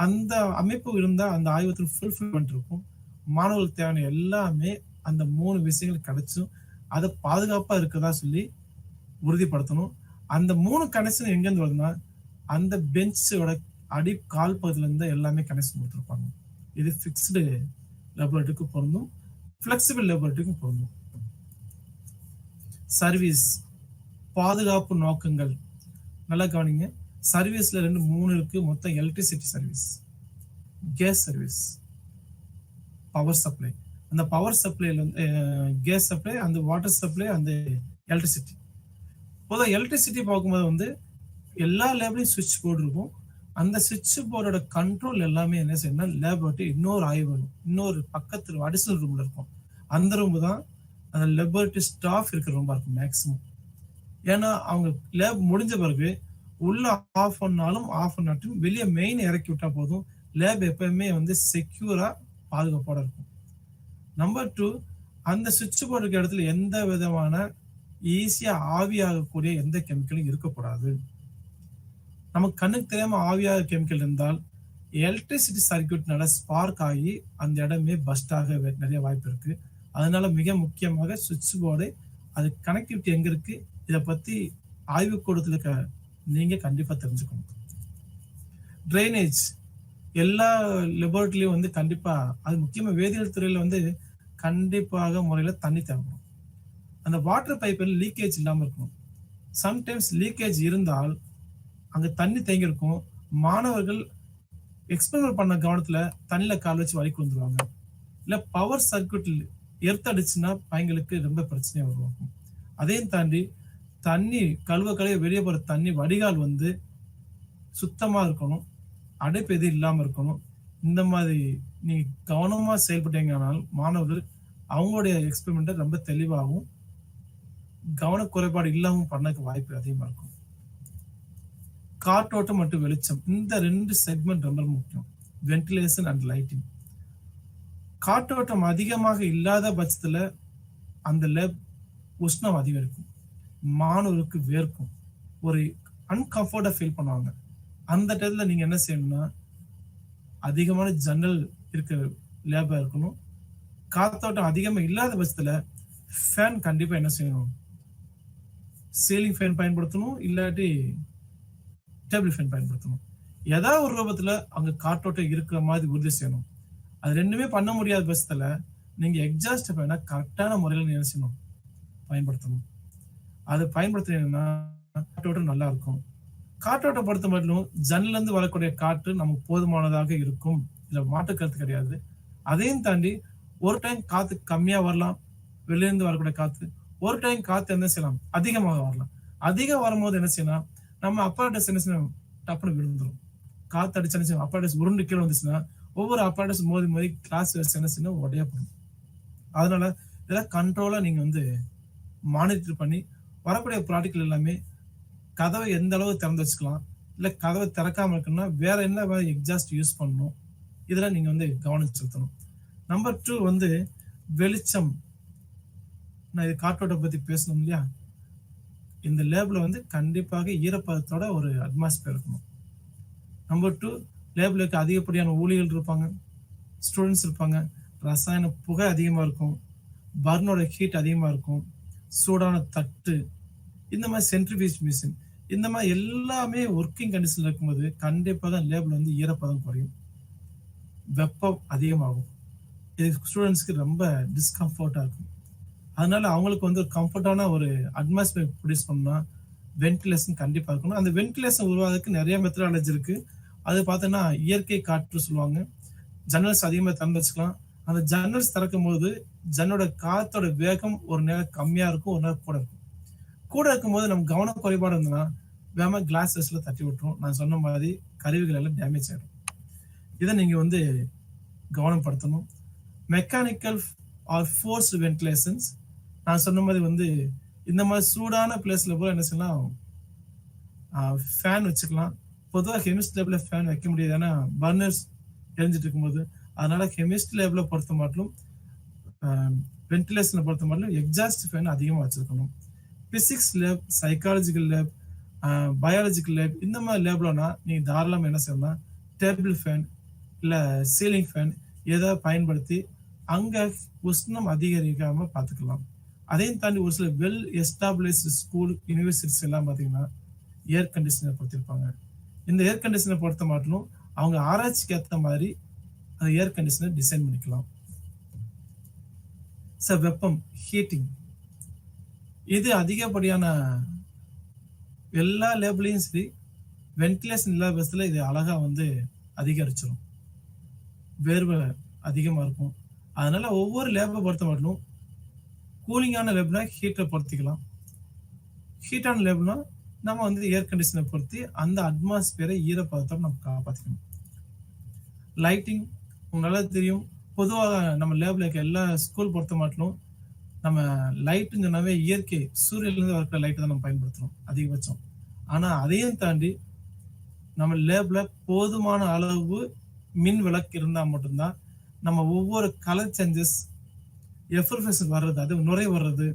அந்த அமைப்பு இருந்தா அந்த ஆய்வகத்துல ஃபுல்ஃபில்மென்ட் இருக்கும். மாணவர்களுக்கு தேவையான எல்லாமே அந்த 3 விஷயங்கள் கிடைச்சும், அத பாதுகாப்பா இருக்கதா சொல்லி உறுதிப்படுத்தணும். அந்த 3 கனெக்ஷன் எங்கேருந்து வருதுன்னா, அந்த பெஞ்சோட கால் பகுதியில இருந்து எல்லாமே கனெக்ஷன் குடுத்துருப்பாங்க. இது ஃபிக்ஸ்டு லேபரேட்டரிக்கு பொருந்தும். ஃப்ளெக்சிபிள் லேபரேட்டரிக்கும் பொருந்தும். சர்வீஸ் பாதுகாப்பு நோக்கங்கள் நல்லா கவனிங்க. சர்வீஸ்ல 3 இருக்கு. மொத்தம் electricity service, gas service, power supply. அந்த பவர் சப்ளைல வந்து கேஸ் சப்ளை, அந்த வாட்டர் சப்ளை, அந்த எலக்ட்ரிசிட்டி. பொதுவா எலக்ட்ரிசிட்டி பார்க்கும்போது வந்து எல்லா லேப்லயும் சுவிட்ச் போர்டு இருக்கும். அந்த சுவிட்ச் போர்டோட கண்ட்ரோல் எல்லாமே என்ன செய்யணும்னா லேபரேட்டரி இன்னொரு ஆய்வகம், இன்னொரு பக்கத்துல அடிஷனல் ரூம்ல இருக்கும். அந்த ரூம் தான் அந்த லேபரேட்டரி ஸ்டாஃப் இருக்கிற ரூமா இருக்கும் மேக்சிமம். ஏன்னா அவங்க லேப் முடிஞ்ச பிறகு உள்ள ஆஃப் பண்ணாலும் ஆஃப் பண்ணாட்டும் வெளியே மெயின் இறக்கி விட்டா போதும். லேப் எப்பவுமே வந்து செக்யூரா பாதுகாப்போட இருக்கும். நம்பர் 2, அந்த சுவிட்ச் போர்டு இருக்க இடத்துல எந்த விதமான ஈஸியா ஆவியாகக்கூடிய எந்த கெமிக்கலும் இருக்கக்கூடாது. நமக்கு கண்ணுக்கு தெரியாம ஆவியாக கெமிக்கல் இருந்தால் எலக்ட்ரிசிட்டி சர்க்யூட்னால ஸ்பார்க் ஆகி அந்த இடமே பஸ்ட் ஆக நிறைய வாய்ப்பு இருக்கு. அதனால மிக முக்கியமாக சுவிட்ச் போர்டு, அது கனெக்டிவிட்டி எங்க இருக்கு, இதை பத்தி ஆய்வுக்கூடத்துல நீங்க கண்டிப்பா தெரிஞ்சுக்கணும். ட்ரைனேஜ் எல்லா லெபார்டரியிலும் வந்து கண்டிப்பா, அது முக்கியமா வேதியியல் துறையில வந்து கண்டிப்பாக முறையில தண்ணி தேவைப்படும். அந்த வாட்டர் பைப்பில் லீக்கேஜ் இல்லாம இருக்கணும். சம்டைம்ஸ் லீக்கேஜ் இருந்தால் அங்க தண்ணி தேங்கி இருக்கும். மாணவர்கள் எக்ஸ்பெரிமெண்ட் பண்ண கவனத்துல தண்ணியில கால் வச்சு வலிக்கு வந்துருவாங்க. இல்ல பவர் சர்க்யூட்ல எர்த் அடிச்சுன்னா பையங்களுக்கு ரொம்ப பிரச்சனையா உருவாக்கும். அதையும் தாண்டி தண்ணி கழுவ வெளியே போற தண்ணி வடிகால் வந்து சுத்தமா இருக்கணும். அடைப்பு எதுவும் இல்லாம இருக்கணும். இந்த மாதிரி நீங்க கவனமா செயல்பட்டீங்கனால் மாணவர்கள் அவங்களுடைய எக்ஸ்பெரிமெண்ட்டை ரொம்ப தெளிவாகவும் கவனக்குறைபாடு இல்லாமல் பண்ணக்கு வாய்ப்பு அதிகமா இருக்கும். காற்றோட்டம் மற்றும் வெளிச்சம், இந்த 2 செக்மெண்ட் ரொம்ப முக்கியம். Ventilation and lighting. காற்றோட்டம் அதிகமாக இல்லாத பட்சத்துல அந்த லேப் உஷ்ணம் அதிகரிக்கும். மாணவருக்கு வேர்க்கும். ஒரு அன்கம்ஃபர்டா ஃபீல் பண்ணுவாங்க. அந்த டைம்ல நீங்க என்ன செய்யணும்னா, அதிகமான ஜன்னல் இருக்கிற லேபா இருக்கணும். காத்தோட்டம் அதிகமா இல்லாத பட்சத்துல ஃபேன் கண்டிப்பா என்ன செய்யணும், சீலிங் ஃபேன் பயன்படுத்தணும், இல்லாட்டி டேபிள் ஃபேன் பயன்படுத்தணும். ஏதாவது ஒரு ரூபத்துல அங்க காற்றோட்டம் இருக்கிற மாதிரி உறுதி செய்யணும். அது 2மே பண்ண முடியாத பட்சத்துல நீங்க எக்ஸாஸ்ட் ஃபேனை கரெக்டான முறையில் என்ன செய்யணும், பயன்படுத்தணும். அதை பயன்படுத்தினீங்கன்னா காற்றோட்டம் நல்லா இருக்கும். காற்றோட்டம் பொறுத்த மட்டும் ஜன்னல இருந்து வரக்கூடிய காற்று நமக்கு போதுமானதாக இருக்கும். இதுல மாற்று கருத்து கிடையாது. அதையும் தாண்டி ஒரு டைம் காத்து கம்மியா வரலாம், வெளியில இருந்து வரக்கூடிய காத்து. ஒரு டைம் காத்து என்ன செய்யலாம், அதிகமாக வரலாம். அதிகம் வரும்போது என்ன செய்யலாம், நம்ம அப்பாரட்டஸ் என்ன செய்யணும், டப்புனு விழுந்துரும். காத்து அடிச்சு அப்பாரட்டஸ் உருண்டு கீழே வந்துச்சுன்னா ஒவ்வொரு அப்பாரட்டஸ் மோதி மோதி கிளாஸ் என்ன செய்யணும், உடையப்படும். அதனால இதெல்லாம் கண்ட்ரோலா நீங்க வந்து மானிட்டர் பண்ணி வரக்கூடிய ப்ராடக்ட்கள் எல்லாமே கதவை எந்த அளவு திறந்து வச்சுக்கலாம், இல்ல கதவை திறக்காம இருக்குன்னா வேற என்ன எக்ஸாஸ்ட் யூஸ் பண்ணணும், இதெல்லாம் நீங்க வந்து கவனம் செலுத்தணும். நம்பர் 2 வந்து வெளிச்சம். நான் இது காற்றோட்ட பத்தி பேசணும் இல்லையா, இந்த லேப்ல வந்து கண்டிப்பாக ஈரப்பதத்தோட ஒரு அட்மாஸ்பியர் இருக்கணும். நம்பர் 2, லேப்ல அதிகப்படியான ஊழியர்கள் இருப்பாங்க, ஸ்டூடெண்ட்ஸ் இருப்பாங்க, ரசாயன புகை அதிகமா இருக்கும், பர்னோட ஹீட் அதிகமா இருக்கும், சூடான தட்டு, இந்த மாதிரி சென்ட்ரிஃபியூஜ் மிஷின், இந்த மாதிரி எல்லாமே ஒர்க்கிங் கண்டிஷன்ல இருக்கும்போது கண்டிப்பாக லேப்ல வந்து ஈரப்பதம் குறையும், வெப்பம் அதிகமாகும். இது ஸ்டூடெண்ட்ஸ்க்கு ரொம்ப டிஸ்கம்ஃபர்ட்டா இருக்கும். அதனால அவங்களுக்கு வந்து ஒரு கம்ஃபர்டான ஒரு அட்மாஸ்பியர் ப்ரொடியூஸ் பண்ணா வென்டிலேஷன் கண்டிப்பா இருக்கணும். அந்த வென்டிலேஷன் உருவாகிறதுக்கு நிறைய மெத்தடாலஜி இருக்கு. அது பார்த்தோன்னா இயற்கை காற்று சொல்லுவாங்க. ஜன்னல்ஸ் அதிகமாக திறந்து வச்சுக்கலாம். அந்த ஜன்னல்ஸ் திறக்கும் போது ஜன்னலோட காத்தோட வேகம் ஒரு நேரம் கம்மியா இருக்கும், ஒரு நேரம் கூட இருக்கும். கூட இருக்கும்போது நம்ம கவனம் குறைபாடு இருந்ததுன்னா வேகமா கிளாஸஸ்ல தட்டி விட்டுரும். நான் சொன்ன மாதிரி கருவிகள் எல்லாம் டேமேஜ் ஆயிடும். இதை நீங்க வந்து கவனம் படுத்தணும். மெக்கானிக்கல் ஆர் ஃபோர்ஸ் வென்டிலேஷன்ஸ், நான் சொன்ன மாதிரி வந்து இந்த மாதிரி சூடான பிளேஸ்ல போய் என்ன செய்யலாம், ஃபேன் வச்சுக்கலாம். பொதுவாக கெமிஸ்ட் லேப்ல ஃபேன் வைக்க முடியாது, ஏன்னா பர்னர்ஸ் எரிஞ்சிட்டு இருக்கும்போது. அதனால கெமிஸ்ட் லேப்ல பொறுத்த மாட்டிலும் வென்டிலேஷனை பொறுத்த மாட்டிலும் எக்ஸாஸ்ட் ஃபேன் அதிகமாக வச்சிருக்கணும். Physics lab, psychological lab, biological lab, இந்த மாதிரி லேப்லனா நீங்க தாராளமாக என்ன செய்யலாம், டேபிள் ஃபேன் இல்லை சீலிங் ஃபேன் ஏதாவது பயன்படுத்தி அங்க உஷ்ணம் அதிகரிக்காம பார்த்துக்கலாம். அதையும் தாண்டி ஒரு சில வெல் எஸ்டாப்ளிஷ்டு ஸ்கூல், யூனிவர்சிட்டிஸ் எல்லாம் பார்த்தீங்கன்னா ஏர் கண்டிஷனர் பொறுத்திருப்பாங்க. இந்த ஏர் கண்டிஷனர் பொறுத்த மாட்டிலும் அவங்க ஆராய்ச்சிக்கு ஏற்ற மாதிரி அந்த ஏர் கண்டிஷனர் டிசைன் பண்ணிக்கலாம். வெப்பம், ஹீட்டிங், இது அதிகப்படியான எல்லா லேபிளையும் சரி வென்டிலேஷன் இல்லாத பட்சத்தில் இது அழகா வந்து அதிகரிச்சிடும். வேர்வை அதிகமா இருக்கும். அதனால ஒவ்வொரு லேபை பொறுத்த மாட்டிலும் கூலிங்கான லேப்னா ஹீட்டரை பொருத்திக்கலாம். ஹீட்டான லேப்னா நம்ம வந்து ஏர் கண்டிஷனை பொருத்தி அந்த அட்மாஸ்பியரை ஈரப்பதத்தை நம்ம காப்பாற்றிக்கணும். லைட்டிங் உங்களால தெரியும், பொதுவாக நம்ம லேப்ல இருக்க எல்லா ஸ்கூல் பொறுத்த மாட்டிலும் நம்ம லைட்டுன்னு சொன்னாவே இயற்கை சூரியன்லேருந்து வர லைட்டை தான் நம்ம பயன்படுத்துறோம் அதிகபட்சம். ஆனா அதையும் தாண்டி நம்ம லேப்ல போதுமான அளவு மின் விளக்கு இருந்தால் மட்டும்தான் நம்ம ஒவ்வொரு கலர் சேஞ்சஸ், எஃபர்ஃபேஷன் வர்றது, அது நுரை வர்றது,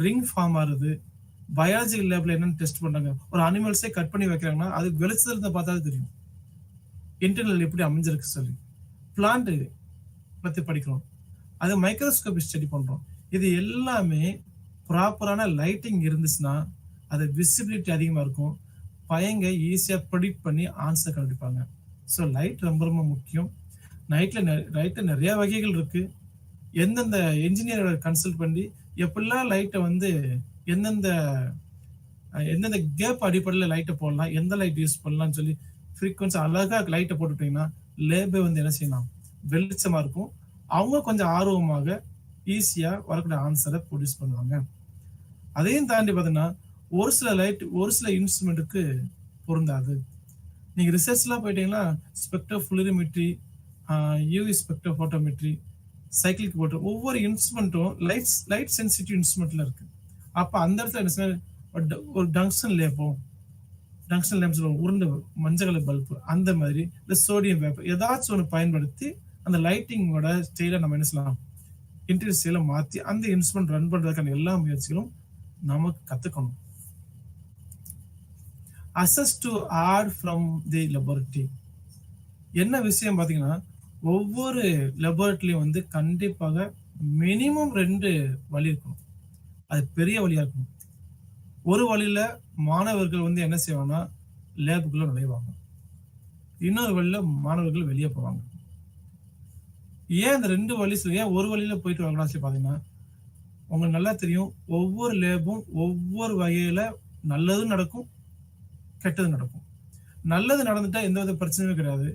ரிங் ஃபார்ம் ஆகுது. பயாலஜிக்கல் லேப்ல என்னன்னு டெஸ்ட் பண்றாங்க, ஒரு அனிமல்ஸே கட் பண்ணி வைக்கிறாங்கன்னா அது வெளிச்சத்துல இருந்து பார்த்தாலும் தெரியும் இன்டர்னல் எப்படி அமைஞ்சிருக்கு சொல்லி. பிளான்ட் பத்தி படிக்கிறோம், அது மைக்ரோஸ்கோபி ஸ்டடி பண்றோம். இது எல்லாமே ப்ராப்பரான லைட்டிங் இருந்துச்சுன்னா அது விசிபிலிட்டி அதிகமா இருக்கும். பையங்க ஈஸியா ப்ரெடிக்ட் பண்ணி ஆன்சர் கண்டுபிடிப்பாங்க. ஸோ லைட் ரொம்ப ரொம்ப முக்கியம். லைட்ல நிறைய வகைகள் இருக்கு. எந்தெந்த என்ஜினியரோட கன்சல்ட் பண்ணி எப்படிலாம் லைட்டை வந்து எந்தெந்த கேப் அடிப்படையில் லைட்டை போடலாம், எந்த லைட் யூஸ் பண்ணலாம்னு சொல்லி ஃப்ரீக்வன்சி அழகா லைட்டை போட்டுட்டீங்கன்னா லேபே வந்து என்ன செய்யலாம், வெளிச்சமா இருக்கும். அவங்க கொஞ்சம் ஆர்வமாக ஈஸியா வரக்கூடிய ஆன்சரை ப்ரொடியூஸ் பண்ணுவாங்க. அதையும் தாண்டி பார்த்தீங்கன்னா ஒரு சில லைட் ஒரு சில இன்ஸ்ட்ருமெண்ட்டுக்கு பொருந்தாது. நீங்க ரிசர்ச்லாம் போயிட்டீங்கன்னா ஸ்பெக்ட்ரோஃபுளோரிமெட்ரி, யூவி ஸ்பெக்ட்ரோஃபோட்டோமெட்ரி, சைக்கிளிக் போட்டோ, ஒவ்வொரு இன்ஸ்ட்ருமெண்ட்டும் லைட் சென்சிட்டிவ் இன்ஸ்ட்ருமெண்ட்ல இருக்கு. அப்ப அந்த இடத்துல என்ன ஒரு டங்ஸ்டன் லேம்ப்ஸ் உருண்டு மஞ்சள் கலர் பல்பு, அந்த மாதிரி இந்த சோடியம் வேப்பர் ஏதாச்சும் ஒன்று பயன்படுத்தி அந்த லைட்டிங்கோட ஸ்டைல நம்ம என்ன செய்யலாம், இன்டீரியர் ஸ்டைல மாற்றி அந்த இன்ஸ்ட்ருமெண்ட் ரன் பண்றதுக்கான எல்லா முயற்சிகளும் நமக்கு கத்துக்கணும். Access to add from the laboratory. என்ன விஷயம் பார்த்தீங்கன்னா ஒவ்வொரு லெபார்டரிலையும் வந்து கண்டிப்பாக மினிமம் 2 வழி இருக்கணும். அது பெரிய வழியா இருக்கணும். ஒரு வழியில மாணவர்கள் வந்து என்ன செய்வாங்கன்னா லேபுக்குள்ள நுழைவாங்க, இன்னொரு வழியில மாணவர்கள் வெளியே போவாங்க. ஏன் அந்த 2 வழி, ஏன் ஒரு வழியில போயிட்டு வாங்கலாம் சொல்லி பாத்தீங்கன்னா உங்களுக்கு நல்லா தெரியும், ஒவ்வொரு லேபும் ஒவ்வொரு வகையில நல்லதும் நடக்கும், கெட்டது நடக்கும். நல்லது நடந்துட்டா எந்த வித பிரச்சனையும் கிடையாது.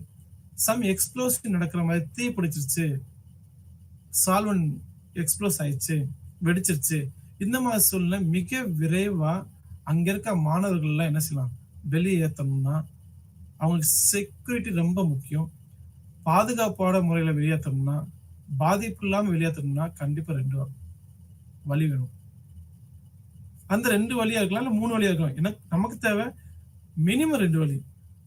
சம் எக்ஸ்ப்ளோசிவ் நடக்கிற மாதிரி தீ பிடிச்சிருச்சு, சால்வன் எக்ஸ்ப்ளோஸ் ஆயிடுச்சு, வெடிச்சிருச்சு, இந்த மாதிரி சூழ்நிலை மிக விரைவா அங்க இருக்க மாணவர்கள் எல்லாம் என்ன செய்யலாம், வெளியேற்றணும்னா அவங்களுக்கு செக்யூரிட்டி ரொம்ப முக்கியம். பாதுகாப்பான முறையில வெளியேற்றணும்னா, பாதிப்பு இல்லாம வெளியேற்றணும்னா கண்டிப்பா 2 வழி வேணும். அந்த 2 வழியா இருக்கலாம், இல்ல 3 வழியா இருக்கலாம். எனக்கு நமக்கு தேவை மினிமம் 2 வழி.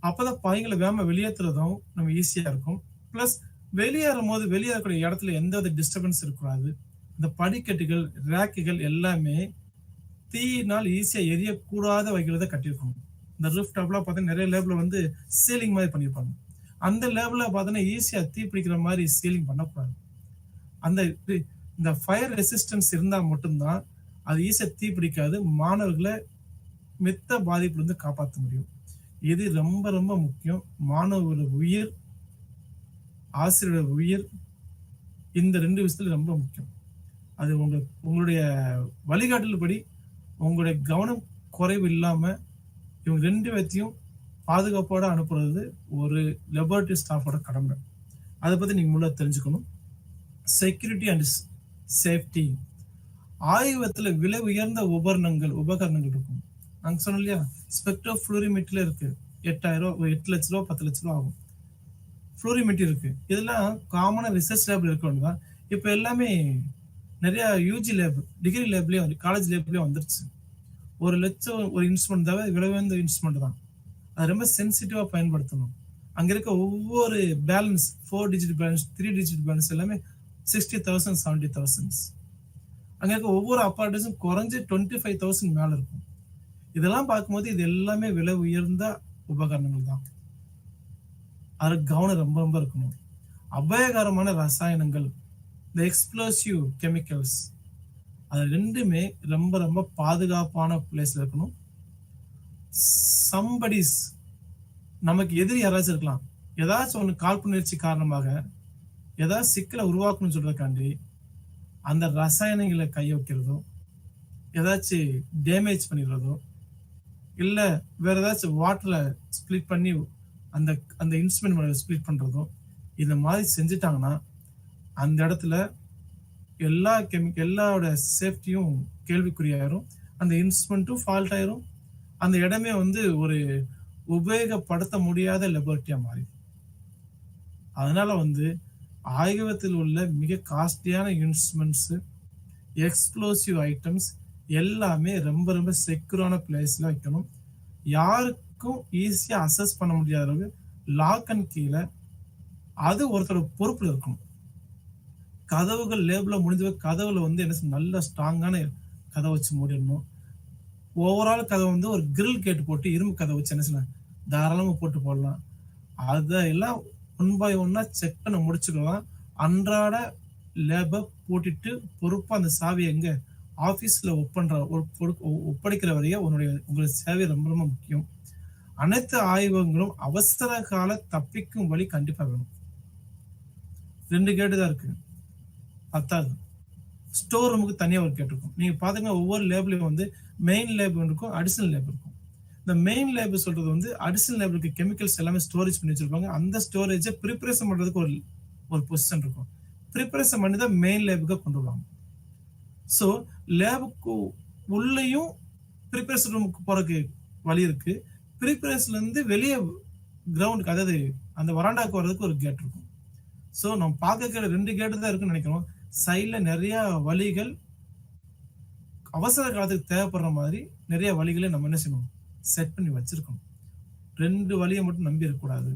அப்பதான் பையங்களை வேகமா வெளியேற்றுறதும் நம்ம ஈஸியா இருக்கும். பிளஸ் வெளியேறும் போது வெளியேறக்கூடிய இடத்துல எந்த வித டிஸ்டர்பன்ஸ் இருக்கக்கூடாது. இந்த படிக்கட்டுகள், ரேக்குகள் எல்லாமே தீயினால் ஈஸியா எரியக்கூடாத வகையில கட்டியிருக்கணும். இந்த ரூஃப் டாப்லாம் பார்த்தீங்கன்னா நிறைய லேப்ல வந்து சீலிங் மாதிரி பண்ணியிருப்பாங்க. அந்த லேப்ல பார்த்தீங்கன்னா ஈஸியா தீ பிடிக்கிற மாதிரி சீலிங் பண்ணக்கூடாது. அந்த இந்த ஃபயர் ரெசிஸ்டன்ஸ் இருந்தா மட்டும்தான் அது ஈஸியா தீ பிடிக்காது, மாணவர்களை மித்த பாதிப்புல இருந்து காப்பாற்ற முடியும். இது ரொம்ப ரொம்ப முக்கியம். மாணவர்களோட உயிர், ஆசிரியரோட உயிர், இந்த 2 விஷயத்துல ரொம்ப முக்கியம். அது உங்களுடைய வழிகாட்டல் படி உங்களுடைய கவனம் குறைவு இல்லாம இவங்க 2 பேர்த்தையும் பாதுகாப்போட அனுப்புறது ஒரு லெபார்டரி ஸ்டாஃபோட கடமை. அதை பத்தி நீங்க முழுவதும் தெரிஞ்சுக்கணும். Security and safety. ஆய்வகத்துல விலை உயர்ந்த உபகரணங்கள் இருக்கும். நாங்க சொன்னோம் இல்லையா, ஸ்பெக்ட்ரோஃப்ளூரிமீட்டர்ல இருக்கு. 8,000 8 லட்ச ரூபா 10 லட்ச ரூபா ஆகும். ஃப்ளூரிமீட்டர் இருக்கு. இதெல்லாம் காமனா ரிசர்ச் லேப்ல இருக்க வேண்டியதான். இப்ப எல்லாமே நிறைய யூஜி லேப், டிகிரி லேப்லயும் காலேஜ் லேப்லயும் வந்துருச்சு. 1 லட்சம் ஒரு இன்ஸ்ட்ருமெண்ட் தான், விலை உயர்ந்த இன்ஸ்ட்ருமெண்ட் தான். அது ரொம்ப சென்சிட்டிவா பயன்படுத்தணும். அங்க இருக்க ஒவ்வொரு balance 4 digit balance, 3 digit balance எல்லாமே 60,000 70,000. அங்க இருக்க ஒவ்வொரு அப்பார்ட்மெண்ட்ஸும் குறைஞ்சு 25,000 மேல இருக்கும். இதெல்லாம் பார்க்கும்போது இது எல்லாமே விலை உயர்ந்த உபகரணங்கள் தான். அதுக்கு கவனம் ரொம்ப ரொம்ப இருக்கணும். அபாயகரமான ரசாயனங்கள், இந்த எக்ஸ்ப்ளோசிவ் கெமிக்கல்ஸ், அது ரெண்டுமே ரொம்ப ரொம்ப பாதுகாப்பான பிளேஸ்ல இருக்கணும். சம்படிஸ், நமக்கு எதிரி யாராச்சும் இருக்கலாம். ஏதாச்சும் ஒண்ணு காழ்ப்புணர்ச்சி காரணமாக ஏதாவது சிக்கலை உருவாக்கணும்னு சொல்றதுக்காண்டி அந்த ரசாயனங்களை கை வைக்கிறதோ, ஏதாச்சும் டேமேஜ் பண்ணிடுறதோ, இல்ல வேற ஏதாச்சும் வாட்டர்ல ஸ்பிளிட் பண்ணி அந்த அந்த இன்ஸ்ட்ருமெண்ட் மேல ஸ்பிளிட் பண்றதோ, இந்த மாதிரி செஞ்சுட்டாங்கன்னா அந்த இடத்துல எல்லாரோட சேஃப்டியும் கேள்விக்குறியாயிரும். அந்த இன்ஸ்ட்ருமெண்ட்டும் ஃபால்ட் ஆயிரும். அந்த இடமே வந்து ஒரு உபயோகப்படுத்த முடியாத லெபர்ட்டியா மாறி. அதனால வந்து ஆய்வகத்தில் உள்ள மிக காஸ்ட்லியான இன்ஸ்ட்ருமெண்ட்ஸ், எக்ஸ்ப்ளோசிவ் ஐட்டம்ஸ் எல்லாமே ரொம்ப ரொம்ப செக்யூரான பிளேஸ்ல வைக்கணும். யாருக்கும் ஈஸியா அசஸ் பண்ண முடியாத அளவுக்கு லாக் அண்ட் கீழே அது ஒருத்தரோட பொறுப்புல இருக்கணும். கதவுகள் லேபிள முடிஞ்ச கதவுல வந்து என்ன நல்ல ஸ்ட்ராங்கான கதவை வச்சு மூடிடணும். ஓவரால் கதவை வந்து ஒரு கிரில் கேட் போட்டு இரும்பு கதவை வச்சு என்ன செய்யலாம், தாராளமா போட்டு போடலாம். அதெல்லாம் ஒன் பை ஒன்னா செக் பண்ண முடிச்சுக்கலாம். அன்றாட லேப பூட்டிட்டு பொறுப்பா அந்த சாவியை எங்க ஆபீஸ்ல ஒப்படைக்கிற வரைய உங்களுடைய சேவை ரொம்ப ரொம்ப முக்கியம். அனைத்து ஆய்வகங்களும் அவசர கால தப்பிக்கும் வழி கண்டிப்பா வேணும். 2 கேட்டு தான் இருக்கு, பத்தாது. ஸ்டோர் ரூமுக்கு தனியா ஒரு கேட் இருக்கும். நீங்க பாத்தீங்கன்னா ஒவ்வொரு லேப்லயும் வந்து மெயின் லேப் இருக்கும், அடிஷனல் லேப் இருக்கும். இந்த மெயின் லேப் சொல்றது வந்து அடிஷனல் லேப்லுக்கு கெமிக்கல்ஸ் எல்லாமே ஸ்டோரேஜ் பண்ணி வச்சிருப்பாங்க. அந்த ஸ்டோரேஜை ப்ரிப்பரேஷன் பண்றதுக்கு ஒரு பொசிஷன் இருக்கும். ப்ரிப்பரேஷன் பண்ணி தான் மெயின் லேபுக்கு கொண்டு வருவாங்க. ஸோ லேபுக்கு உள்ளேயும் ப்ரிப்பரேஷன் ரூமுக்கு போறதுக்கு வழி இருக்கு. ப்ரிப்பரேஷன்ல இருந்து வெளியே கிரவுண்டுக்கு, அதாவது அந்த வராண்டாக்கு வர்றதுக்கு ஒரு கேட் இருக்கும். ஸோ நம்ம பார்க்க 2 கேட்டு தான் இருக்குன்னு நினைக்கிறோம். சைட்ல நிறைய வழிகள், அவசர காலத்துக்கு தேவைப்படுற மாதிரி நிறைய வழிகளை நம்ம என்ன செய்யணும், செட் பண்ணி வச்சிருக்கணும். 2 வழியை மட்டும் நம்பி இருக்கக்கூடாது.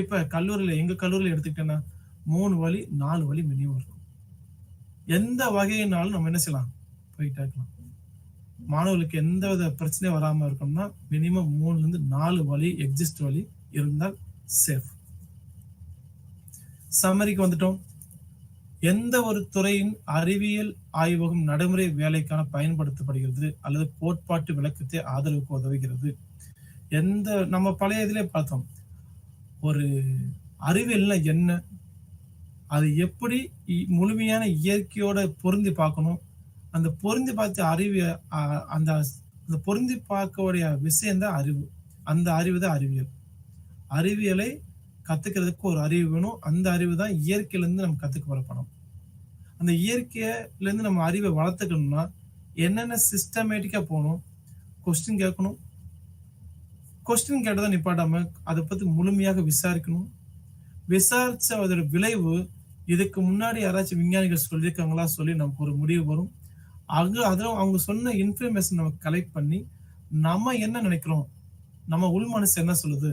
இப்ப கல்லூரியில, எங்க கல்லூரியில எடுத்துக்கிட்டேன்னா 3 வழி 4 வழி மினிமம் இருக்கும். எந்த வகையினாலும் நம்ம என்ன செய்யலாம், போயிட்டே இருக்கலாம். மாணவர்களுக்கு எந்த வித பிரச்சனையும் வராம இருக்கணும்னா மினிமம் 3ல இருந்து 4 வழி, எக்ஸிஸ்ட் வழி இருந்தால் சேஃப். சம்மரிக்கு வந்துட்டோம். எந்த ஒரு துறையின் அறிவியல் ஆய்வகம் நடைமுறை வேலைக்கான பயன்படுத்தப்படுகிறது அல்லது கோட்பாட்டு விளக்கத்தை ஆதரவுக்கு உதவுகிறது. நம்ம பழைய இதிலே பார்த்தோம், ஒரு அறிவியல்னா என்ன, அது எப்படி முழுமையான இயற்கையோட பொருந்தி பார்க்கணும், அந்த பொருந்தி பார்த்த அந்த பொருந்தி பார்க்கக்கூடிய விஷயம் தான் அறிவு. அந்த அறிவு தான் அறிவியல். அறிவியலை கத்துக்கிறதுக்கு ஒரு அறிவு வேணும். அந்த அறிவு தான் இயற்கையில இருந்து நம்ம கத்துக்க வரப்படும். அந்த இயற்கையில இருந்து நம்ம அறிவை வளர்த்துக்கணும்னா என்னென்ன சிஸ்டமேட்டிக்கா போகணும், கொஸ்டின் கேட்கணும். கொஸ்டின் கேட்டதான் நிப்பாட்டாம அதை பத்தி முழுமையாக விசாரிக்கணும். விசாரிச்ச அதோட விளைவு இதுக்கு முன்னாடி யாராச்சும் விஞ்ஞானிகள் சொல்லியிருக்காங்களா சொல்லி நமக்கு ஒரு முடிவு வரும். அதில் அவங்க சொன்ன இன்ஃபர்மேஷன் நம்ம கலெக்ட் பண்ணி நம்ம என்ன நினைக்கிறோம், நம்ம உள் மனசு என்ன சொல்லுது,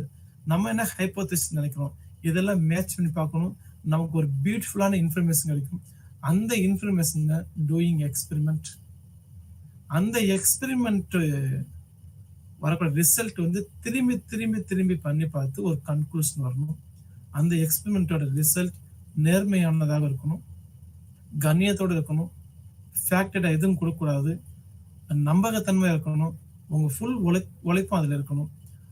நம்ம என்ன ஹைப்போதசிஸ் நினைக்கிறோம், இதெல்லாம் மேட்ச் பண்ணி பார்க்கணும். நமக்கு ஒரு பியூட்டிஃபுல்லான இன்ஃபர்மேஷன் கிடைக்கும். அந்த இன்ஃபர்மேஷன் டூயிங் எக்ஸ்பெரிமெண்ட். அந்த எக்ஸ்பெரிமெண்ட் வரக்கூடிய ரிசல்ட் வந்து திரும்பி திரும்பி திரும்பி பண்ணி பார்த்து ஒரு கன்க்ளூஷன் வரணும். அந்த எக்ஸ்பெரிமெண்டோட ரிசல்ட் நேர்மையானதாக இருக்கணும், கண்ணியத்தோடு இருக்கணும், ஃபேக்டடா எதுவும் கொடுக்கக்கூடாது, நம்பகத்தன்மை இருக்கணும், உங்க ஃபுல் உழைப்பும் அதுல இருக்கணும்.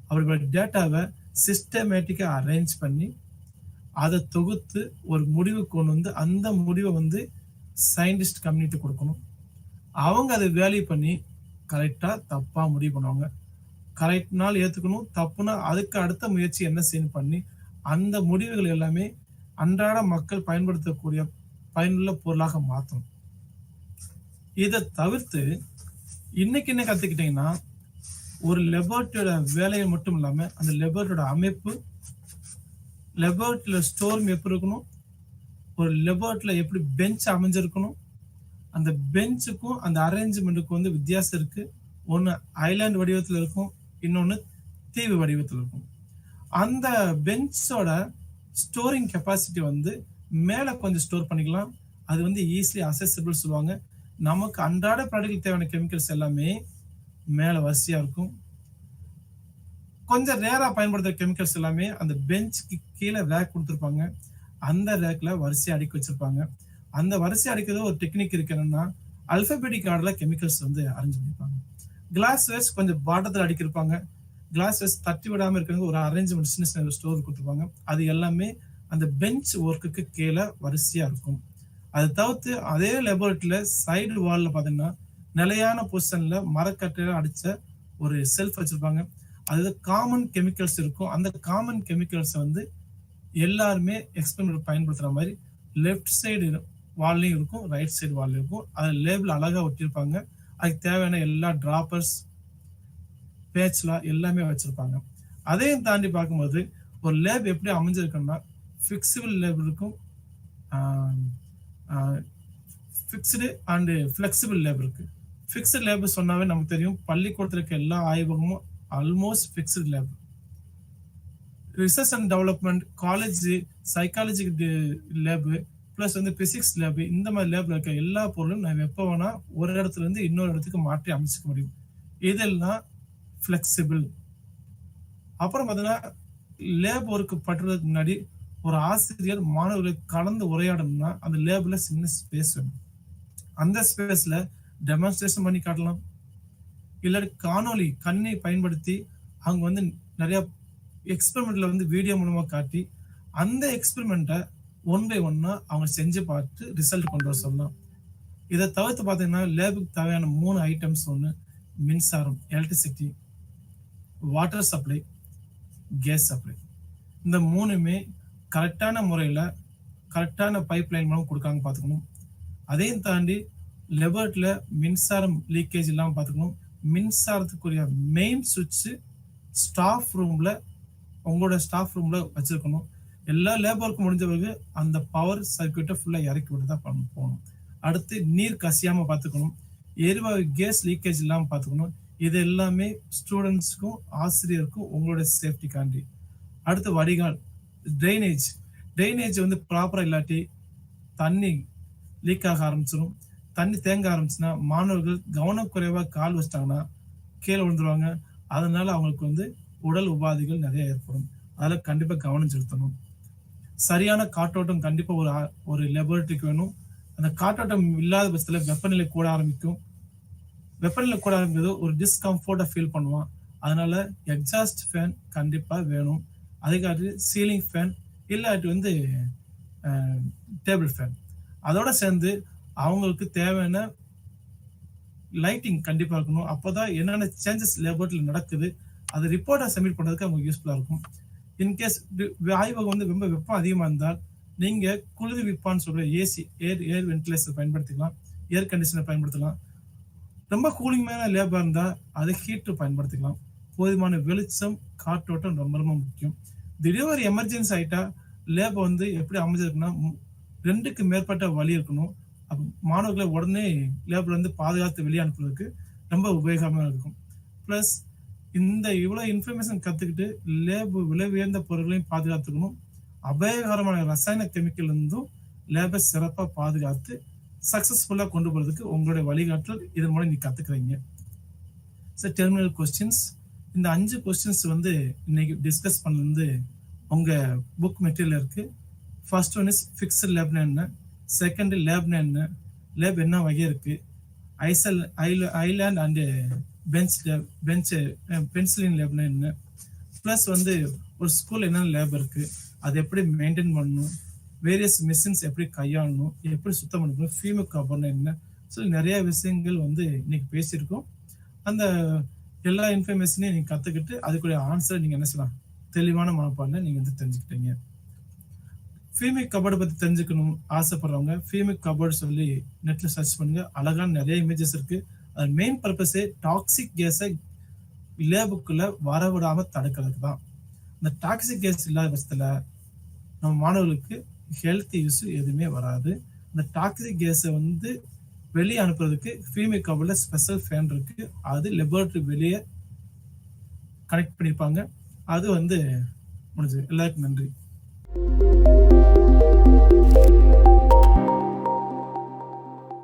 அப்படிப்பட்ட டேட்டாவை சிஸ்டமேட்டிக்கா அரேஞ்ச் பண்ணி அதை தொகுத்து ஒரு முடிவு கொண்டு வந்து அந்த முடிவை வந்து சயின்டிஸ்ட் கம்யூனிட்டி கொடுக்கணும். அவங்க அதை வேல்யூ பண்ணி கரெக்டா தப்பா முடிவு பண்ணுவாங்க. கரெக்ட்னால ஏத்துக்கணும், தப்புனா அதுக்கு அடுத்த முயற்சி என்ன செய்யணும் பண்ணி அந்த முடிவுகள் எல்லாமே அன்றாட மக்கள் பயன்படுத்தக்கூடிய பயனுள்ள பொருளாக மாற்றணும். இதை தவிர்த்து இன்னைக்கு என்ன கத்துக்கிட்டீங்கன்னா, ஒரு லெபோரட்டரியோட வேலையை மட்டும் இல்லாம அந்த லெபோரட்டரியோட அமைப்பு, லெபோரட்டரியில ஸ்டோர் ரூம் எப்படி இருக்கணும், ஒரு லெபோரட்டரியில எப்படி பெஞ்ச் அமைஞ்சிருக்கணும், அந்த பெஞ்சுக்கும் அந்த அரேஞ்ச்மெண்ட்டுக்கும் வந்து வித்தியாசம் இருக்கு. ஒன்னு ஐலாண்ட் வடிவத்தில் இருக்கும், இன்னொன்னு தீவு வடிவத்தில் இருக்கும். அந்த பெஞ்சோட ஸ்டோரிங் கெப்பாசிட்டி வந்து மேல கொஞ்சம் ஸ்டோர் பண்ணிக்கலாம். அது வந்து ஈஸிலி அசெசிபிள் சொல்லுவாங்க. நமக்கு அன்றாட ப்ராடக்ட் தேவையான கெமிக்கல்ஸ் எல்லாமே மேல வரிசையா இருக்கும். கொஞ்சம் ரேரா பயன்படுத்துற கெமிக்கல்ஸ் எல்லாமே அந்த பெஞ்சுக்கு கீழே ரேக் கொடுத்துருப்பாங்க. அந்த ரேக்ல வரிசையா அடுக்கி வச்சிருப்பாங்க. அந்த வரிசை அடிக்கிறது ஒரு டெக்னிக் இருக்கு. என்னன்னா, அல்பபெட்டிக் ஆர்டர்ல கெமிக்கல்ஸ் வந்து அரேஞ்ச் பண்ணிருப்பாங்க. கிளாஸ் வேஸ்ட் கொஞ்சம் பாட்டத்தில் அடிக்கிருப்பாங்க. கிளாஸ் வேஸ்ட் தட்டி விடாம இருக்கிறது ஒரு அரேஞ்ச்மெண்ட் சின்ன சின்ன ஸ்டோர் கொடுத்துருப்பாங்க. அது எல்லாமே அந்த பெஞ்ச் ஒர்க்குக்கு கீழே வரிசையா இருக்கும். அதை தவிர்த்து அதே லெபோரட்டரியில சைடு வால்ல பாத்தீங்கன்னா நிலையான பொசிஷன்ல மரக்கட்டையில அடிச்ச ஒரு செல்ஃப் வச்சிருப்பாங்க. அது காமன் கெமிக்கல்ஸ் இருக்கும். அந்த காமன் கெமிக்கல்ஸ் வந்து எல்லாருமே எக்ஸ்பெரிமெண்ட் பயன்படுத்துற மாதிரி லெஃப்ட் சைடு வால்லையும் இருக்கும், ரைட் சைடு வால்லையும் இருக்கும். அது லேபிள் அழகா ஒட்டியிருப்பாங்க. அதுக்கு தேவையான எல்லா டிராப்பர்ஸ், பேட்ச்லாம் எல்லாமே வச்சிருப்பாங்க. அதையும் தாண்டி பார்க்கும்போது ஒரு லேப் எப்படி அமைஞ்சிருக்குன்னா, ஃபிக்ஸபிள் லேப் இருக்கும், ஃபிக்ஸ்டு அண்ட் ஃபிளெக்சிபிள் லேப் இருக்கு. ஃபிக்ஸ்டு லேப் சொன்னாவே நமக்கு தெரியும், பள்ளிக்கூடத்தில் இருக்க எல்லா ஆய்வகமும் almost fixed lab. Research and development, college psychology lab, plus வந்து பிசிக்ஸ் லேபு, இந்த மாதிரி லேப்ல இருக்க எல்லா பொருளும் நம்ம எப்போ வேணா ஒரு இடத்துல இருந்து இன்னொரு இடத்துக்கு மாற்றி அமைச்சுக்க முடியும். இதெல்லாம் ஃபிளெக்சிபிள். அப்புறம் பார்த்தீங்கன்னா, லேப் ஒர்க் பண்றதுக்கு முன்னாடி ஒரு ஆசிரியர் மாணவர்களை கலந்து உரையாடணும்னா அந்த லேப்ல சின்ன ஸ்பேஸ் வேணும். அந்த ஸ்பேஸ்ல டெமான்ஸ்ட்ரேஷன் பண்ணி காட்டலாம், இல்லாட்டி காணொலி கண்ணை பயன்படுத்தி அவங்க வந்து நிறைய எக்ஸ்பெரிமெண்ட்ல வந்து வீடியோ மூலமா காட்டி அந்த எக்ஸ்பெரிமெண்ட்டை ஒன் பை ஒன்னா அவங்க செஞ்சு பார்த்து ரிசல்ட் கொண்டு வர சொல்லலாம். இதை தவிர்த்து பார்த்தீங்கன்னா, லேபுக்கு தேவையான 3 ஐட்டம்ஸ். ஒன்று மின்சாரம், electricity, water supply, case supply. இந்த 3மே கரெக்டான முறையில் கரெக்டான பைப் லைன் மூலம் கொடுக்காங்க பார்த்துக்கணும். அதையும் தாண்டி லெபோரட்டரியில மின்சாரம் லீக்கேஜ் இல்லாமல் பார்த்துக்கணும். மின்சாரத்துக்குரிய மெயின் சுவிட்சு ஸ்டாஃப் ரூம்ல, உங்களோட ஸ்டாஃப் ரூம்ல வச்சிருக்கணும். எல்லா லேபருக்கு முடிஞ்ச பிறகு அந்த பவர் சர்க்கியூட்டை ஃபுல்லா இறக்கி விட்டு தான் போகணும். அடுத்து நீர் கசியாம பார்த்துக்கணும். எரிவாயு கேஸ் லீக்கேஜ் இல்லாமல் பார்த்துக்கணும். இது எல்லாமே ஸ்டூடெண்ட்ஸ்க்கும் ஆசிரியருக்கும் உங்களோட சேஃப்டிக்காண்டி. அடுத்து வடிகால், ட்ரைனேஜ். ட்ரைனேஜ் வந்து ப்ராப்பரா இல்லாட்டி தண்ணி லீக் ஆக ஆரம்பிச்சிடும். தண்ணி தேங்க ஆரம்பிச்சுன்னா மாணவர்கள் கவனக்குறைவா கால் வச்சிட்டாங்கன்னா கீழே விழுந்துருவாங்க. அதனால அவங்களுக்கு வந்து உடல் உபாதைகள் நிறைய ஏற்படும். அதில் கண்டிப்பா கவனம் செலுத்தணும். சரியான காற்றோட்டம் கண்டிப்பா ஒரு லெபோரட்டரிக்கு வேணும். அந்த காற்றோட்டம் இல்லாத பட்சத்துல வெப்பநிலை கூட ஆரம்பிக்கும். வெப்பநிலை கூட ஆரம்பிக்கிறது ஒரு டிஸ்கம்ஃபர்ட்டா ஃபீல் பண்ணுவான். அதனால எக்ஸாஸ்ட் ஃபேன் கண்டிப்பா வேணும். அதுக்காக சீலிங் ஃபேன் இல்லாட்டி வந்து டேபிள் ஃபேன். அதோட சேர்ந்து அவங்களுக்கு தேவையான லைட்டிங் கண்டிப்பா இருக்கணும். அப்போதான் என்னென்ன சேஞ்சஸ் லேபோரட்டரியில் நடக்குது அது ரிப்போர்ட்டா சப்மிட் பண்றதுக்கு அவங்களுக்கு யூஸ்ஃபுல்லா இருக்கும். இன்கேஸ் ஆய்வகம் வந்து ரொம்ப வெப்பம் அதிகமா இருந்தால் நீங்க குளிர்விப்பான்னு சொல்ற ஏசி, ஏர் வென்டிலேஷன் பயன்படுத்திக்கலாம், ஏர் கண்டிஷனர் பயன்படுத்தலாம். ரொம்ப கூலிங்கான லேபா இருந்தா அதை ஹீட்டர் பயன்படுத்திக்கலாம். போதுமான வெளிச்சம், காற்றோட்டம் ரொம்ப ரொம்ப முக்கியம். திடீர் ஒரு எமர்ஜென்சி ஆயிட்டா லேப் வந்து எப்படி அமைஞ்சிருக்குன்னா 2க்கு மேற்பட்ட வழி இருக்கணும். மாணவர்களை உடனே லேப்ல இருந்து பாதுகாத்து வெளியே அனுப்புறதுக்கு ரொம்ப உபயோகமா இருக்கும். பிளஸ் இந்த இவ்வளவு இன்ஃபர்மேஷன் கத்துக்கிட்டு லேப் விலை உயர்ந்த பொருட்களையும் பாதுகாத்துக்கணும். அபாயகரமான ரசாயன கெமிக்கல் இருந்தும் லேபை சிறப்பா பாதுகாத்து சக்சஸ்ஃபுல்லா கொண்டு போறதுக்கு உங்களுடைய வழிகாட்டல் இதன் மூலம் நீ கத்துக்கிறீங்க. Terminal questions. இந்த 5 கொஸ்டின்ஸ் வந்து இன்னைக்கு டிஸ்கஸ் பண்ணது உங்க புக் மெட்டீரியல் இருக்கு. ஃபர்ஸ்ட் ஒன் இஸ் ஃபிக்ஸ்ட் லேப்னா என்ன, செகண்ட் லேப்னா என்ன, லேப் என்ன வகை இருக்கு, ஐலாண்ட் அண்ட் பென்சிலின் லேப்னா என்ன, பிளஸ் வந்து ஒரு ஸ்கூல் என்னென்ன லேப் இருக்கு, அதை எப்படி மெயின்டைன் பண்ணணும், வேரியஸ் மிஷின்ஸ் எப்படி கையாளணும், எப்படி சுத்தம் பண்ணணும், ஃபீமக் காப்பர்னா என்ன, ஸோ நிறைய விஷயங்கள் வந்து இன்னைக்கு பேசியிருக்கோம். அந்த எல்லா இன்ஃபர்மேஷனையும் நீங்க கத்துக்கிட்டு அதுக்குரிய ஆன்சரை நீங்க என்ன செய்யலாம், தெளிவான மனப்பான்ல நீங்க வந்து தெரிஞ்சுக்கிட்டீங்க. ஃபீமிக் கபோர்டு பத்தி தெரிஞ்சுக்கணும் ஆசைப்படுறவங்க ஃபீமிக் கபோர்டு சொல்லி நெட்ல சர்ச் பண்ணுங்க. அழகான நிறைய இமேஜஸ் இருக்கு. அது மெயின் பர்பஸே டாக்ஸிக் கேஸை லேபுக்குள்ள வரவிடாம தடுக்கிறதுக்கு தான். இந்த டாக்ஸிக் கேஸ் இல்லாத பட்சத்துல நம்ம மாணவர்களுக்கு ஹெல்த் இஷ்யூ எதுவுமே வராது. இந்த டாக்ஸிக் கேஸை வெளியே அனுப்புறதுக்கு ஃபீமிக் கபோர்டுல ஸ்பெஷல் ஃபேன் இருக்கு. அது லெபோரட்டரி வெளியே கனெக்ட் பண்ணிருப்பாங்க. அது முடிஞ்சது. எல்லாருக்கும் நன்றி.